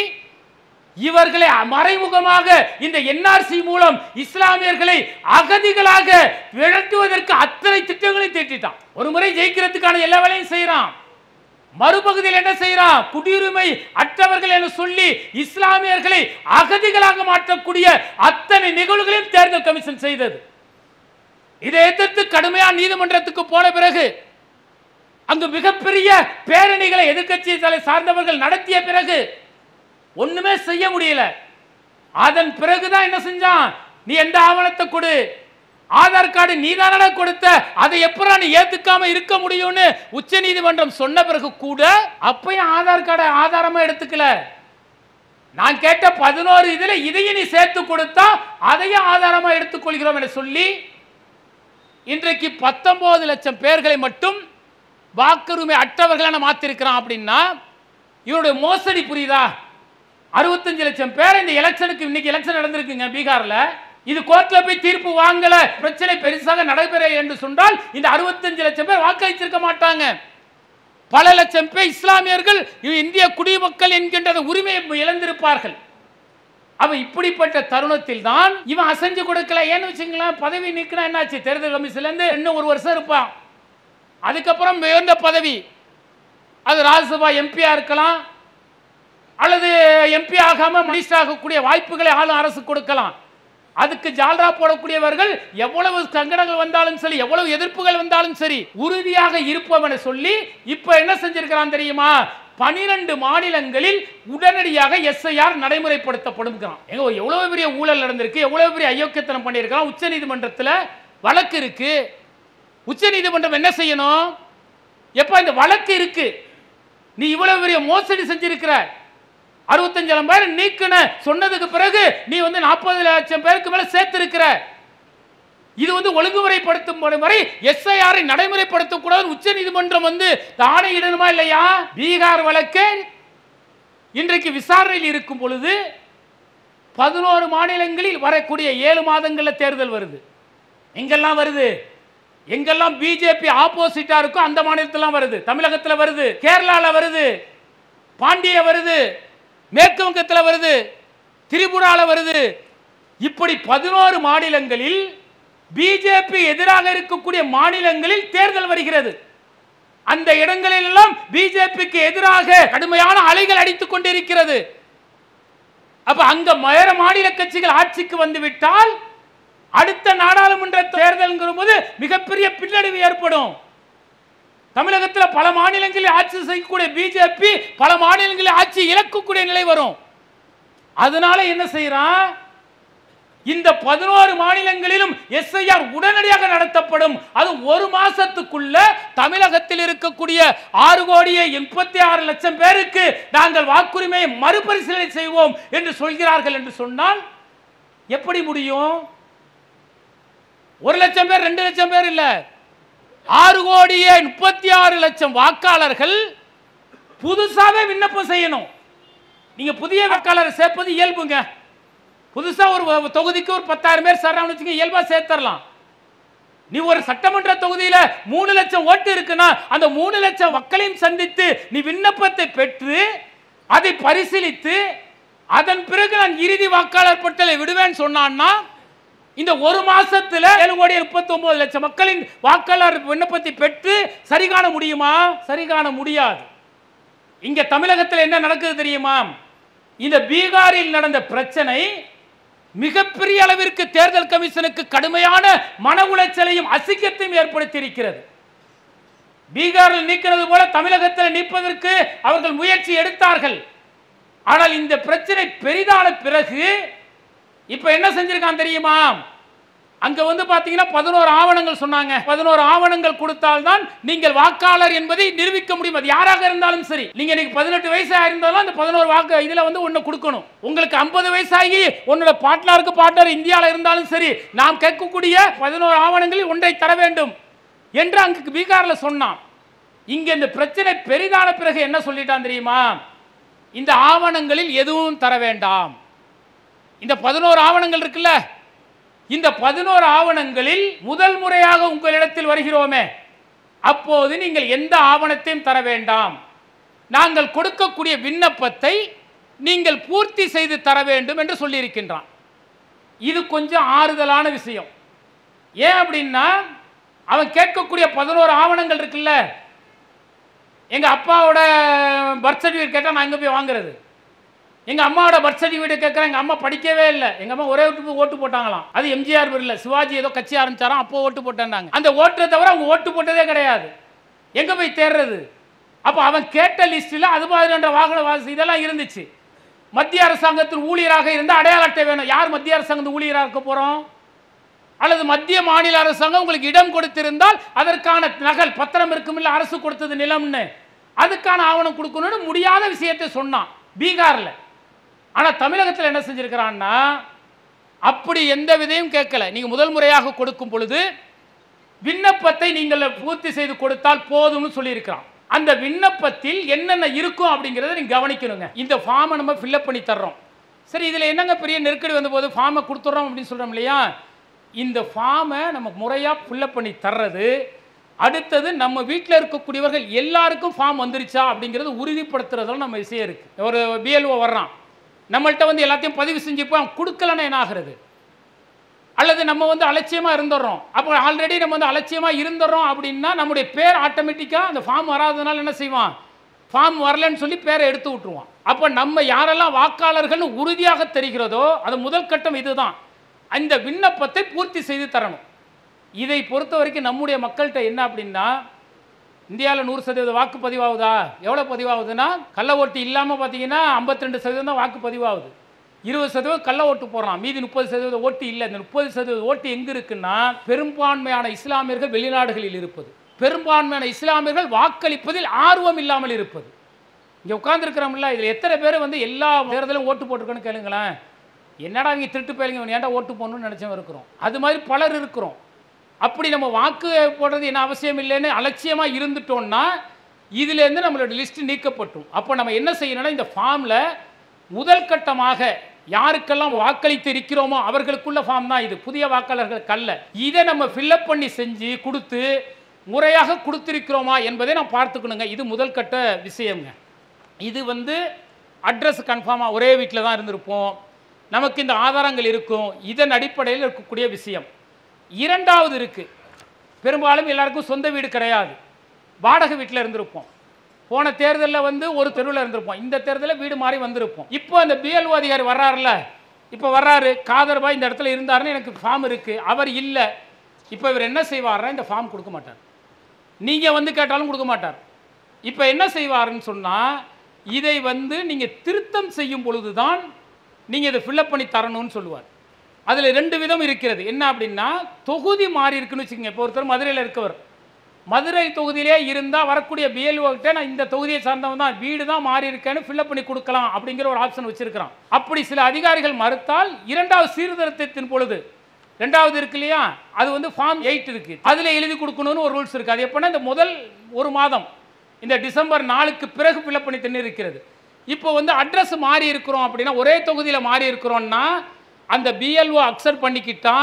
Speaker 1: இவர்களை மறைமுகமாக இந்த என்ஆர்சி மூலம் இஸ்லாமியர்களை அகதிகளாக விரட்டுவதற்கு அத்தனை திட்டங்களை தீட்டிட்டான். ஒரு முறை ஜெயிக்கிறதுக்கான எல்லா வேலையும் செய்யறான். மறுபகுதியில் என்ன செய்யறான்? குடியுரிமை அற்றவர்கள் என சொல்லி இஸ்லாமியர்களை அகதிகளாக மாற்றக்கூடிய அத்தனை நிகழ்வுகளையும் தேர்தல் கமிஷன் செய்தது. இதை எதிர்த்து கடுமையான நீதிமன்றத்துக்கு போன பிறகு அங்கு மிகப்பெரிய பேரணிகளை எதிர்க்கட்சியை சார்ந்தவர்கள் நடத்திய பிறகு ஒண்ணுமே செய்ய முடியல. அதன் பிறகுதான் என்ன செஞ்சான்? நீ எந்த ஆவணத்தை கொடு, ஆதார் கார்டு நீதான கொடுத்த, அதை எப்பரா நீ ஏத்துக்காம இருக்க முடியும்னு உச்ச நீதிமன்றம் சொன்ன பிறகு கூட அப்பயும் ஆதார் கார்டை ஆதாரமா எடுத்துக்கல. நான் கேட்ட 11 இதுல இதையும் நீ சேர்த்து கொடுத்தா அதையும் ஆதாரமா எடுத்துக்கொள்கிறோம் என சொல்லி இன்றைக்கு 19 லட்சம் பேர்களை மட்டும் வாக்குரிமை அற்றவர்களான மாத்திருக்கிறான். அப்படின்னா இவருடைய மோசடி புரியுதா? 65 லட்சம் பேர் இந்த எலெக்ஷனுக்கு, இன்னைக்கு எலெக்ஷன் நடந்திருக்குங்க பீகார்ல, இது கோர்ட்ல போய் தீர்ப்பு வாங்கல, பிரச்சனை பெருசாக நடைபெற என்று சொன்னால் இந்த 65 லட்சம் பேர் வாக்களிச்சிருக்க மாட்டாங்க. பல லட்சம் பேர் இஸ்லாமியர்கள் இந்திய குடிமக்கள் என்கின்ற உரிமையை இழந்திருப்பார்கள். அவ இப்படிப்பட்ட தருணத்தில் தான் இவன் அசைஞ்சு கொடுக்கல. ஏன்னு வச்சுங்களேன், பதவி நீக்கினா என்னாச்சு? தேர்தல் கமிஷன்ல இருந்து இன்னும் 1 வருஷம் இருப்பான். அதுக்கப்புறம் உயர்ந்த பதவி, அது ராஜ்யசபா எம்பியா இருக்கலாம், அல்லது எம்பி ஆகாம மினிஸ்டர் ஆகக்கூடிய வாய்ப்புகளை ஆளும் அரசு கொடுக்கலாம். அதுக்கு ஜால்ரா போடக்கூடியவர்கள் எவ்வளவு சங்கடங்கள் வந்தாலும் சரி, எவ்வளவு எதிர்ப்புகள் வந்தாலும் சரி, உறுதியாக இருப்போம் என சொல்லி இப்ப என்ன செஞ்சிருக்கிறான் தெரியுமா? 12 மாநிலங்களில் உடனடியாக எஸ்ஐஆர் நடைமுறைப்படுத்தப்படும். எவ்வளவு பெரிய ஊழல் நடந்திருக்கு, எவ்வளவு பெரிய அயோக்கியத்தனம் பண்ணியிருக்கான். உச்ச நீதிமன்றத்தில் வழக்கு இருக்கு. உச்ச நீதிமன்றம் என்ன செய்யணும்? எப்ப இந்த வழக்கு இருக்கு, நீ இவ்வளவு பெரிய மோசடி செஞ்சிருக்கிற, 65 பேர் நீக்கின சொன்னதுக்கு பிறகு நீ 40 லட்சம் பேருக்கு மேல சேர்த்து இருக்கிற, இது ஒழுங்குமுறைப்படுத்தும் வரை எஸ்ஐஆரை நடைமுறைப்படுத்தக்கூடாது உச்ச நீதிமன்றம் ஆணையிடணுமா இல்லையா? பீகார் வழக்கு இன்றைக்கு விசாரணையில் இருக்கும் பொழுது 11 மாநிலங்களில் வரக்கூடிய 7 மாதங்களில் தேர்தல் வருது. எங்கெல்லாம் வருது? எங்கெல்லாம் பிஜேபி ஆப்போசிட்டா இருக்கோ அந்த மாநிலத்திலாம் வருது. தமிழகத்தில் வருது, கேரளால வருது, பாண்டிய வருது, மேற்கு வங்கத்தில் வருது, திரிபுரால வருது. இப்படி 11 மாநிலங்களில் பிஜேபி எதிராக இருக்கக்கூடிய மாநிலங்களில் தேர்தல் வருகிறது. அந்த இடங்களில் எல்லாம் பிஜேபிக்கு எதிராக கடுமையான அலைகள் அடித்துக் கொண்டிருக்கிறது. அப்ப அங்க வேற மாநில கட்சிகள் ஆட்சிக்கு வந்துவிட்டால் அடுத்த நாடாளுமன்ற தேர்தல் போது மிகப்பெரிய பின்னடைவு ஏற்படும். தமிழகத்தில் பல மாநிலங்களில் ஆட்சி செய்யக்கூடிய பிஜேபி பல மாநிலங்களில் ஆட்சி இழக்கக்கூடிய நிலை வரும். அதனால என்ன செய்யறான்? இந்த 11 மாநிலங்களிலும் எஸ்ஐஆர் உடனடியாக நடத்தப்படும். அது 1 மாசத்துக்குள்ள தமிழகத்தில் இருக்கக்கூடிய 6,36,00,000 பேருக்கு நாங்கள் வாக்குரிமையை மறுபரிசீலனை செய்வோம் என்று சொல்கிறார்கள் என்று சொன்னால் எப்படி முடியும்? 1 லட்சம் பேர் 2 லட்சம் பேர் இல்ல, 6,36,00,000 வாக்காளர்கள் புதுசாவே விண்ணப்பம் செய்யணும். நீங்க புதிய வாக்காளரை சேர்ப்பது இயல்புங்க. புதுசா ஒரு தொகுதிக்கு ஒரு 10,000 பேர் சேர்றாங்கன்னு வச்சுக்க, இயல்பா சேர்த்தரலாம். நீ ஒரு சட்டமன்ற தொகுதியில 3 லட்சம் ஓட்டு இருக்குன்னா அந்த 3 லட்சம் மக்களையும் சந்தித்து நீ விண்ணப்பத்தை பெற்று அதை பரிசீலித்து அதன் பிறகு நான் இறுதி வாக்காளர் பட்டியலை விடுவேன் சொன்னான்னா இந்த ஒரு மாசத்துல 7,39 லட்சம் மக்களின் வாக்காளர் விண்ணப்பத்தை பெற்று சரி காண முடியுமா? சரி காண முடியாது. இங்க தமிழகத்தில் என்ன நடக்குது தெரியுமா? இந்த பீகாரில் நடந்த பிரச்சனை மிகப்பெரிய அளவிற்கு தேர்தல் கமிஷனுக்கு கடுமையான மன உளைச்சலையும் அசிங்கத்தையும் ஏற்படுத்தி இருக்கிறது. பீகாரில் நீக்கிறது போல தமிழகத்தில் நீப்பதற்கு அவர்கள் முயற்சி எடுத்தார்கள். ஆனால் இந்த பிரச்சனை பெரிதான பிறகு இப்ப என்ன செஞ்சிருக்கான் தெரியுமா? அங்க வந்து பாத்தீங்கன்னா 11 ஆவணங்கள் சொன்னாங்க. 11 ஆவணங்கள் கொடுத்தால்தான் நீங்கள் வாக்காளர் என்பதை நிரூபிக்க முடியும். அது யாராக இருந்தாலும் சரி. நீங்க இன்னைக்கு 18 வயசா இருந்தாலும் அந்த 11 வாக்கு இதுல வந்து ஒன்னு கொடுக்கணும். உங்களுக்கு 50 வயசாகி உன்னோட பார்ட்னர் இந்தியாவில் இருந்தாலும் சரி, நாம் கேட்கக்கூடிய 11 ஆவணங்களில் ஒன்றை தர வேண்டும் என்று அங்கு பீகார்ல சொன்னான். இங்க இந்த பிரச்சனை பெரிதான பிறகு என்ன சொல்லிட்டான் தெரியுமா? இந்த ஆவணங்களில் எதுவும் தர வேண்டாம். இந்த 11 ஆவணங்கள் இருக்குல்ல, இந்த 11 ஆவணங்களில் முதல் முறையாக உங்களிடத்தில் வருகிறோமே, அப்போது நீங்கள் எந்த ஆவணத்தையும் தர வேண்டாம். நாங்கள் கொடுக்கக்கூடிய விண்ணப்பத்தை நீங்கள் பூர்த்தி செய்து தர வேண்டும் என்று சொல்லியிருக்கின்றான். இது கொஞ்சம் ஆறுதலான விஷயம். ஏன் அப்படின்னா அவன் கேட்கக்கூடிய 11 ஆவணங்கள் இருக்குல்ல, எங்க அப்பாவோட பர்த் சர்டிஃபிகேட் கேட்டால் நான் எங்கே போய் வாங்குறது? எங்க அம்மாவோட பர்த் சர்டிஃபிகேட் கேட்குறேன், எங்க அம்மா படிக்கவே இல்லை, எங்க அம்மா ஒரே ஓட்டு போட்டாங்களாம். அது எம்ஜிஆர் இல்லை, சிவாஜி ஏதோ கட்சி ஆரம்பிச்சாராம், அப்போ ஓட்டு போட்டாங்க. அந்த ஓட்டை தவிர அவங்க ஓட்டு போட்டதே கிடையாது. எங்க போய் தேடுறது? அப்போ அவன் கேட்ட லிஸ்டில் அது மாதிரியான வாகன வாசி இதெல்லாம் இருந்துச்சு. மத்திய அரசாங்கத்தில் ஊழியராக இருந்தால் அடையாள அட்டை வேணும். யார் மத்திய அரசாங்கத்தில் ஊழியராக இருக்க போறோம்? அல்லது மத்திய மாநில அரசாங்கம் உங்களுக்கு இடம் கொடுத்திருந்தால் அதற்கான நகல் பத்திரம் இருக்கும், இல்லை அரசு கொடுத்தது நிலம்னு, அதுக்கான ஆவணம் கொடுக்கணும்னு முடியாத விஷயத்தை சொன்னான் பீகார்ல. ஆனா தமிழகத்தில் என்ன செஞ்சிருக்கிறான்னா அப்படி எந்த விதையும் கேட்கல. நீங்க முதல் முறையாக கொடுக்கும் பொழுது விண்ணப்பத்தை நீங்கள் பூர்த்தி செய்து கொடுத்தால் போதும்னு சொல்லி இருக்கிறான். அந்த விண்ணப்பத்தில் என்னென்ன இருக்கும் அப்படிங்கிறத நீங்க கவனிக்கணுங்க. இந்த ஃபார்மை நம்ம ஃபில்அப் பண்ணி தர்றோம். சரி, இதுல என்னங்க பெரிய நெருக்கடி வந்த போது ஃபார்மை கொடுத்துறோம் அப்படின்னு சொல்றோம் இல்லையா? இந்த ஃபார்மை நம்ம முறையா ஃபில்அப் பண்ணி தர்றது, அடுத்தது நம்ம வீட்டில் இருக்கக்கூடியவர்கள் எல்லாருக்கும் ஃபார்ம் வந்துருச்சா அப்படிங்கிறது உறுதிப்படுத்துறதுல நம்ம விஷயம் இருக்கு. ஒரு பிஎல்ஓ வர்றான், நம்மள்கிட்ட வந்து எல்லாத்தையும் பதிவு செஞ்சுப்போ அவன் கொடுக்கலன்னா என்ன ஆகிறது? அல்லது நம்ம வந்து அலட்சியமாக இருந்துடுறோம். அப்போ ஆல்ரெடி நம்ம வந்து அலட்சியமாக இருந்துடுறோம் அப்படின்னா நம்முடைய பேர் ஆட்டோமேட்டிக்காக அந்த ஃபார்ம் வராதனால என்ன செய்வான்? ஃபார்ம் வரலன்னு சொல்லி பேரை எடுத்து விட்டுருவான். அப்போ நம்ம யாரெல்லாம் வாக்காளர்கள்னு உறுதியாக தெரிகிறதோ அது முதல் கட்டம் இதுதான். அந்த விண்ணப்பத்தை பூர்த்தி செய்து தரணும். இதை பொறுத்த வரைக்கும் நம்முடைய மக்கள்கிட்ட என்ன அப்படின்னா, இந்தியாவில் 100% வாக்கு பதிவாகுதா? எவ்வளோ பதிவாகுதுன்னா, கள்ள ஓட்டு இல்லாமல் பார்த்தீங்கன்னா 52% தான் வாக்கு பதிவாகுது. 20% கள்ள ஓட்டு போடுறான், மீதி 30% ஓட்டு இல்லை. இந்த 30% ஓட்டு எங்கே இருக்குன்னா, பெரும்பான்மையான இஸ்லாமியர்கள் வெளிநாடுகளில் இருப்பது, பெரும்பான்மையான இஸ்லாமியர்கள் வாக்களிப்பதில் ஆர்வம் இல்லாமல் இருப்பது. இங்கே உட்கார்ந்துருக்கிறோம்ல, இதில் எத்தனை பேர் வந்து எல்லா தேர்தலும் ஓட்டு போட்டிருக்கோன்னு கேளுங்களேன். என்னடா இங்கே திருட்டு போயிருங்க, ஏன்டா ஓட்டு போடணும்னு நினச்சவங்க இருக்கிறோம். அது மாதிரி பலர் இருக்கிறோம். அப்படி நம்ம வாக்கு போடுறது என்ன அவசியம் இல்லைன்னு அலட்சியமாக இருந்துட்டோம்னா இதுலேருந்து நம்மளோட லிஸ்ட் நீக்கப்பட்டும். அப்போ நம்ம என்ன செய்யணும்னா, இந்த ஃபார்மில் முதல் கட்டமாக யாருக்கெல்லாம் வாக்களித்து இருக்கிறோமோ அவர்களுக்குள்ள ஃபார்ம் தான் இது, புதிய வாக்காளர்களுக்கு அல்ல. இதை நம்ம ஃபில்அப் பண்ணி செஞ்சு கொடுத்து முறையாக கொடுத்துருக்கிறோமா என்பதை நான் பார்த்துக்கணுங்க. இது முதல் கட்ட விஷயங்க. இது வந்து அட்ரஸ் கன்ஃபார்மாக ஒரே வீட்டில் தான் இருந்திருப்போம், நமக்கு இந்த ஆதாரங்கள் இருக்கும், இதன் அடிப்படையில் இருக்கக்கூடிய விஷயம். இரண்டாவது இருக்கு, பெரும்பாலும் எல்லாருக்கும் சொந்த வீடு கிடையாது, வாடகை வீட்டில் இருந்திருப்போம். போன தேர்தலில் வந்து ஒரு தெருவில் இருந்திருப்போம், இந்த தேர்தலில் வீடு மாறி வந்திருப்போம். இப்போ அந்த பிஎல்ஓ அதிகாரி வர்றாருல, இப்போ வர்றாரு, காதர்பாய் இந்த இடத்துல இருந்தாருன்னு எனக்கு ஃபார்ம் இருக்கு, அவர் இல்லை. இப்போ இவர் என்ன செய்வார்னா, இந்த ஃபார்ம் கொடுக்க மாட்டார், நீங்கள் வந்து கேட்டாலும் கொடுக்க மாட்டார். இப்போ என்ன செய்வாருன்னு சொன்னால், இதை வந்து நீங்கள் திருத்தம் செய்யும் பொழுது தான் நீங்கள் இதை ஃபில்அப் பண்ணி தரணும்னு சொல்லுவார். அதில் 2 விதம் இருக்கிறது. என்ன அப்படின்னா, தொகுதி மாறி இருக்குன்னு வச்சுக்கோங்க. இப்போ ஒருத்தர் மதுரையில் இருக்கவர், மதுரை தொகுதியிலே இருந்தால் வரக்கூடிய பிஎல்ஓக்கிட்ட நான் இந்த தொகுதியை சார்ந்தவன் தான், வீடு தான் மாறி இருக்கேன்னு ஃபில்அப் பண்ணி கொடுக்கலாம் அப்படிங்கிற ஒரு ஆப்ஷன் வச்சிருக்கிறான். அப்படி சில அதிகாரிகள் மறுத்தால் இரண்டாவது சீர்திருத்தத்தின் பொழுது, ரெண்டாவது இருக்கு இல்லையா, அது வந்து ஃபார்ம் 8 இருக்கு, அதில் எழுதி கொடுக்கணும்னு ஒரு ரூல்ஸ் இருக்குது. அது எப்படின்னா, இந்த முதல் ஒரு மாதம், இந்த டிசம்பர் 4க்கு பிறகு ஃபில்அப் பண்ணி தண்ணி இருக்கிறது. இப்போ வந்து அட்ரஸ் மாறி இருக்கிறோம் அப்படின்னா, ஒரே தொகுதியில் மாறி இருக்கிறோம்னா அந்த பிஎல்ஓ அக்செப்ட் பண்ணிக்கிட்டா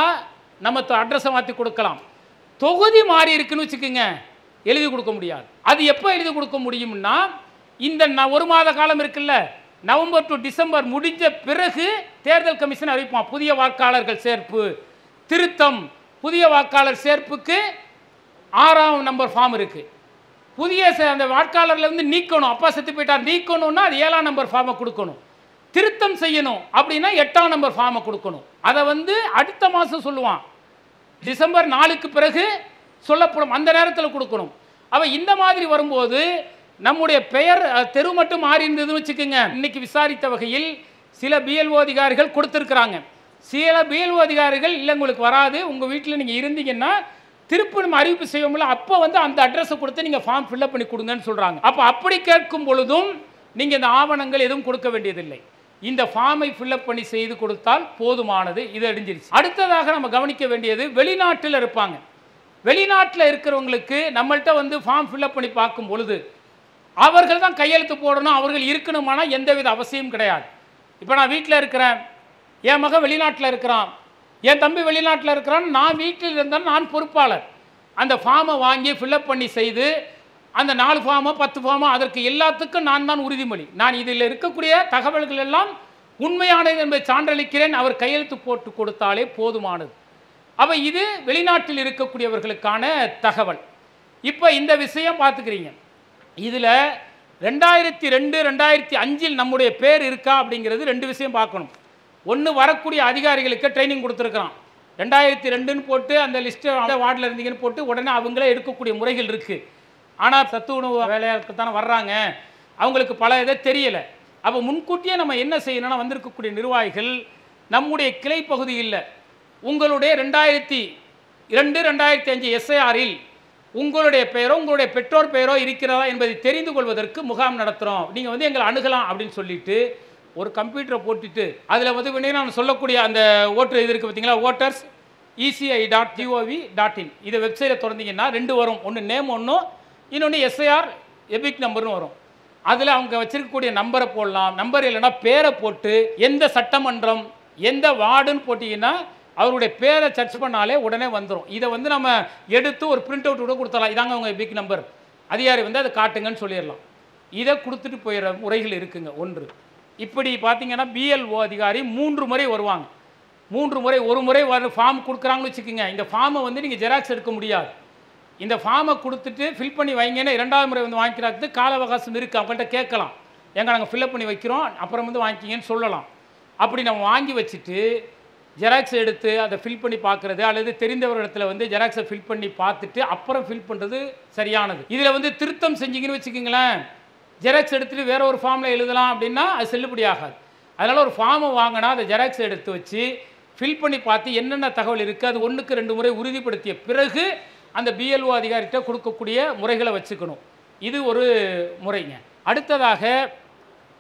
Speaker 1: நம்ம அட்ரஸை மாற்றி கொடுக்கலாம். தொகுதி மாறி இருக்குன்னு வச்சுக்கோங்க, எழுதி கொடுக்க முடியாது. அது எப்போ எழுதி கொடுக்க முடியும்னா, இந்த 1 மாத காலம் இருக்குல்ல, நவம்பர் டு டிசம்பர் முடிஞ்ச பிறகு தேர்தல் கமிஷன் அறிவிப்பான். புதிய வாக்காளர்கள் சேர்ப்பு, திருத்தம், புதிய வாக்காளர் சேர்ப்புக்கு 6ஆம் நம்பர் ஃபார்ம் இருக்குது. புதிய அந்த வாக்காளர்லேருந்து நீக்கணும், அப்பா செத்து போயிட்டார் நீக்கணும்னா அது 7ஆம் நம்பர் ஃபார்மை கொடுக்கணும். திருத்தம் செய்யணும் அப்படின்னா 8ஆம் நம்பர் ஃபார்மை கொடுக்கணும். அதை அடுத்த மாதம் சொல்லுவான், டிசம்பர் 4க்கு பிறகு சொல்லப்படும், அந்த நேரத்தில் கொடுக்கணும். அவள் இந்த மாதிரி வரும்போது நம்முடைய பெயர் தெரு மட்டும் மாறி இருந்ததுன்னு வச்சுக்கோங்க. இன்னைக்கு விசாரித்த வகையில் சில பிஎல்ஓ அதிகாரிகள் கொடுத்துருக்குறாங்க. சில பிஎல்ஓ அதிகாரிகள் இல்லை உங்களுக்கு வராது, உங்கள் வீட்டில் நீங்கள் இருந்தீங்கன்னா திருப்பி நம்ம அறிவிப்பு செய்வோம்ல, அப்போ அந்த அட்ரஸை கொடுத்து நீங்கள் ஃபார்ம் ஃபில்அப் பண்ணி கொடுங்கன்னு சொல்கிறாங்க. அப்போ அப்படி கேட்கும் பொழுதும் நீங்கள் இந்த ஆவணங்கள் எதுவும் கொடுக்க வேண்டியதில்லை. இந்த ஃபார்மை ஃபில்அப் பண்ணி செய்து கொடுத்தால் போதுமானது. இது அடிஞ்சிருச்சு. அடுத்ததாக நம்ம கவனிக்க வேண்டியது, வெளிநாட்டில் இருப்பாங்க. வெளிநாட்டில் இருக்கிறவங்களுக்கு நம்மள்கிட்ட ஃபார்ம் ஃபில்அப் பண்ணி பார்க்கும் பொழுது அவர்கள் தான் கையெழுத்து போடணும், அவர்கள் இருக்கணுமானா எந்தவித அவசியம் கிடையாது. இப்போ நான் வீட்டில் இருக்கிறேன், என் மகன் வெளிநாட்டில் இருக்கிறான், என் தம்பி வெளிநாட்டில் இருக்கிறான், நான் வீட்டில் இருந்தால் நான் பொறுப்பாளர். அந்த ஃபார்மை வாங்கி ஃபில்அப் பண்ணி செய்து அந்த 4 ஃபார்மோ 10 ஃபார்மோ அதற்கு எல்லாத்துக்கும் நான் தான் உறுதிமொழி, நான் இதில் இருக்கக்கூடிய தகவல்கள் எல்லாம் உண்மையானது என்பதை சான்றளிக்கிறேன், அவர் கையெழுத்து போட்டு கொடுத்தாலே போதுமானது. அப்போ இது வெளிநாட்டில் இருக்கக்கூடியவர்களுக்கான தகவல். இப்போ இந்த விஷயம் பார்த்துக்கிறீங்க. இதில் 2002 2005 நம்முடைய பேர் இருக்கா அப்படிங்கிறது 2 விஷயம் பார்க்கணும். ஒன்று, வரக்கூடிய அதிகாரிகளுக்கு ட்ரைனிங் கொடுத்துருக்குறான். 2002ன்னு போட்டு அந்த லிஸ்ட்டு வார்டில் இருந்தீங்கன்னு போட்டு உடனே அவங்களே எடுக்கக்கூடிய முறைகள் இருக்குது. ஆனால் சத்து உணவு வேலையாளுக்கு தானே வர்றாங்க, அவங்களுக்கு பல இதை தெரியலை. அப்போ முன்கூட்டியே நம்ம என்ன செய்யணும்னா, வந்திருக்கக்கூடிய நிர்வாகிகள் நம்முடைய கிளை பகுதியில் உங்களுடைய 2002 2005 எஸ்ஐஆரில் உங்களுடைய பெயரோ உங்களுடைய பெற்றோர் பெயரோ இருக்கிறதா என்பதை தெரிந்து கொள்வதற்கு முகாம் நடத்துகிறோம், நீங்கள் எங்களை அணுகலாம் அப்படின்னு சொல்லிட்டு ஒரு கம்ப்யூட்டரை போட்டுட்டு அதில் நான் சொல்லக்கூடிய அந்த ஓட்டர் இது இருக்குது பார்த்தீங்களா, ஓட்டர்ஸ் ECI.gov.in இதை வெப்சைட்டில் திறந்தீங்கன்னா 2 வரும், ஒன்று நேம் ஒன்றும், இன்னொன்று எஸ்ஐஆர் எபிக் நம்பர்னு வரும். அதில் அவங்க வச்சிருக்கக்கூடிய நம்பரை போடலாம், நம்பர் இல்லைன்னா பேரை போட்டு எந்த சட்டமன்றம் எந்த வார்டுன்னு போட்டிங்கன்னா அவருடைய பேரை சர்ச் பண்ணாலே உடனே வந்துடும். இதை நம்ம எடுத்து ஒரு பிரிண்ட் அவுட் கூட கொடுத்தலாம், இதாங்க அவங்க எபிக் நம்பர், அதிகாரி அதை காட்டுங்கன்னு சொல்லிடலாம். இதை கொடுத்துட்டு போயிடுற முறைகள் இருக்குங்க. ஒன்று, இப்படி பார்த்தீங்கன்னா பிஎல்ஓ அதிகாரி 3 முறை வருவாங்க. 3 முறை, ஒரு முறை ஃபார்ம் கொடுக்குறாங்கன்னு வச்சுக்கோங்க, இந்த ஃபார்மை நீங்கள் ஜெராக்ஸ் எடுக்க முடியாது. இந்த ஃபார்மை கொடுத்துட்டு ஃபில் பண்ணி வைங்கன்னா 2வது முறை வாங்கிக்கிறதுக்கு கால அவகாசம் இருக்குது. அவங்கள்ட்ட கேட்கலாம், எங்கே நாங்கள் ஃபில்அப் பண்ணி வைக்கிறோம், அப்புறம் வாங்கிக்கிங்கன்னு சொல்லலாம். அப்படி நம்ம வாங்கி வச்சுட்டு ஜெராக்ஸ் எடுத்து அதை ஃபில் பண்ணி பார்க்குறது, அல்லது தெரிந்தவரிடத்துல ஜெராக்ஸை ஃபில் பண்ணி பார்த்துட்டு அப்புறம் ஃபில் பண்ணுறது சரியானது. இதில் திருத்தம் செஞ்சிங்கன்னு வச்சுக்கிங்களேன், ஜெராக்ஸ் எடுத்துகிட்டு வேற ஒரு ஃபார்மில் எழுதலாம் அப்படின்னா அது செல்லுபடி ஆகாது. அதனால் ஒரு ஃபார்மை வாங்கினா அதை ஜெராக்ஸ் எடுத்து வச்சு ஃபில் பண்ணி பார்த்து என்னென்ன தகவல் இருக்குது அது 1க்கு 2 முறை உறுதிப்படுத்திய பிறகு அந்த பிஎல்ஓ அதிகாரிகிட்ட கொடுக்கக்கூடிய முறைகளை வச்சுக்கணும். இது ஒரு முறைங்க. அடுத்ததாக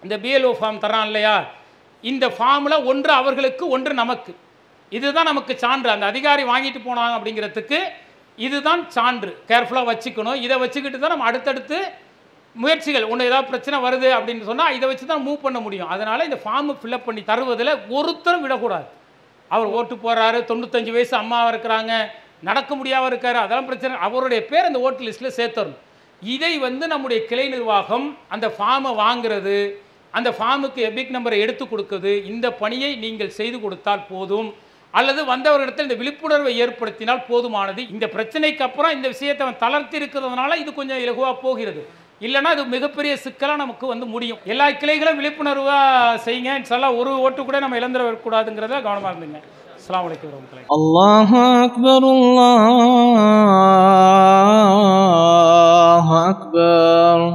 Speaker 1: இந்த பிஎல்ஓ ஃபார்ம் தரான் இல்லையா, இந்த ஃபார்மில் ஒன்று அவர்களுக்கு ஒன்று நமக்கு, இதுதான் நமக்கு சான்று. அந்த அதிகாரி வாங்கிட்டு போனாங்க அப்படிங்கிறதுக்கு இதுதான் சான்று, கேர்ஃபுல்லாக வச்சுக்கணும். இதை வச்சுக்கிட்டு தான் நம்ம அடுத்தடுத்து முயற்சிகள், ஒன்று ஏதாவது பிரச்சனை வருது அப்படின்னு சொன்னால் இதை வச்சு தான் மூவ் பண்ண முடியும். அதனால் இந்த ஃபார்மை ஃபில்அப் பண்ணி தருவதில் ஒருத்தரும் விடக்கூடாது. அவர் ஓட்டு போகிறாரு, 95 வயசு அம்மாவாக இருக்கிறாங்க, நடக்க முடியாமல் இருக்காரு, அதெல்லாம் பிரச்சனை, அவருடைய பேர் அந்த ஓட்டு லிஸ்ட்டில் சேர்த்தரணும். இதை நம்முடைய கிளை நிர்வாகம் அந்த ஃபார்மை வாங்கிறது, அந்த ஃபார்முக்கு எபிக் நம்பரை எடுத்து கொடுக்குது, இந்த பணியை நீங்கள் செய்து கொடுத்தால் போதும். அல்லது வந்தவர்களிடத்தில் இந்த விழிப்புணர்வை ஏற்படுத்தினால் போதுமானது. இந்த பிரச்சனைக்கு அப்புறம் இந்த விஷயத்தை அவன் தளர்த்தி இருக்கிறதுனால இது கொஞ்சம் இலகுவாக போகிறது. இல்லைன்னா அது மிகப்பெரிய சிக்கலாக நமக்கு முடியும். எல்லா கிளைகளும் விழிப்புணர்வாக செய்யுங்க. இன்ஷால்லா ஒரு ஓட்டு கூட நம்ம இழந்துட கூடாதுங்கிறத கவனமாக இருந்துங்க. அஸ்ஸலாமு அலைக்கும் வரஹ்மத்துல்லாஹி.
Speaker 3: அல்லாஹு அக்பர், அல்லாஹ்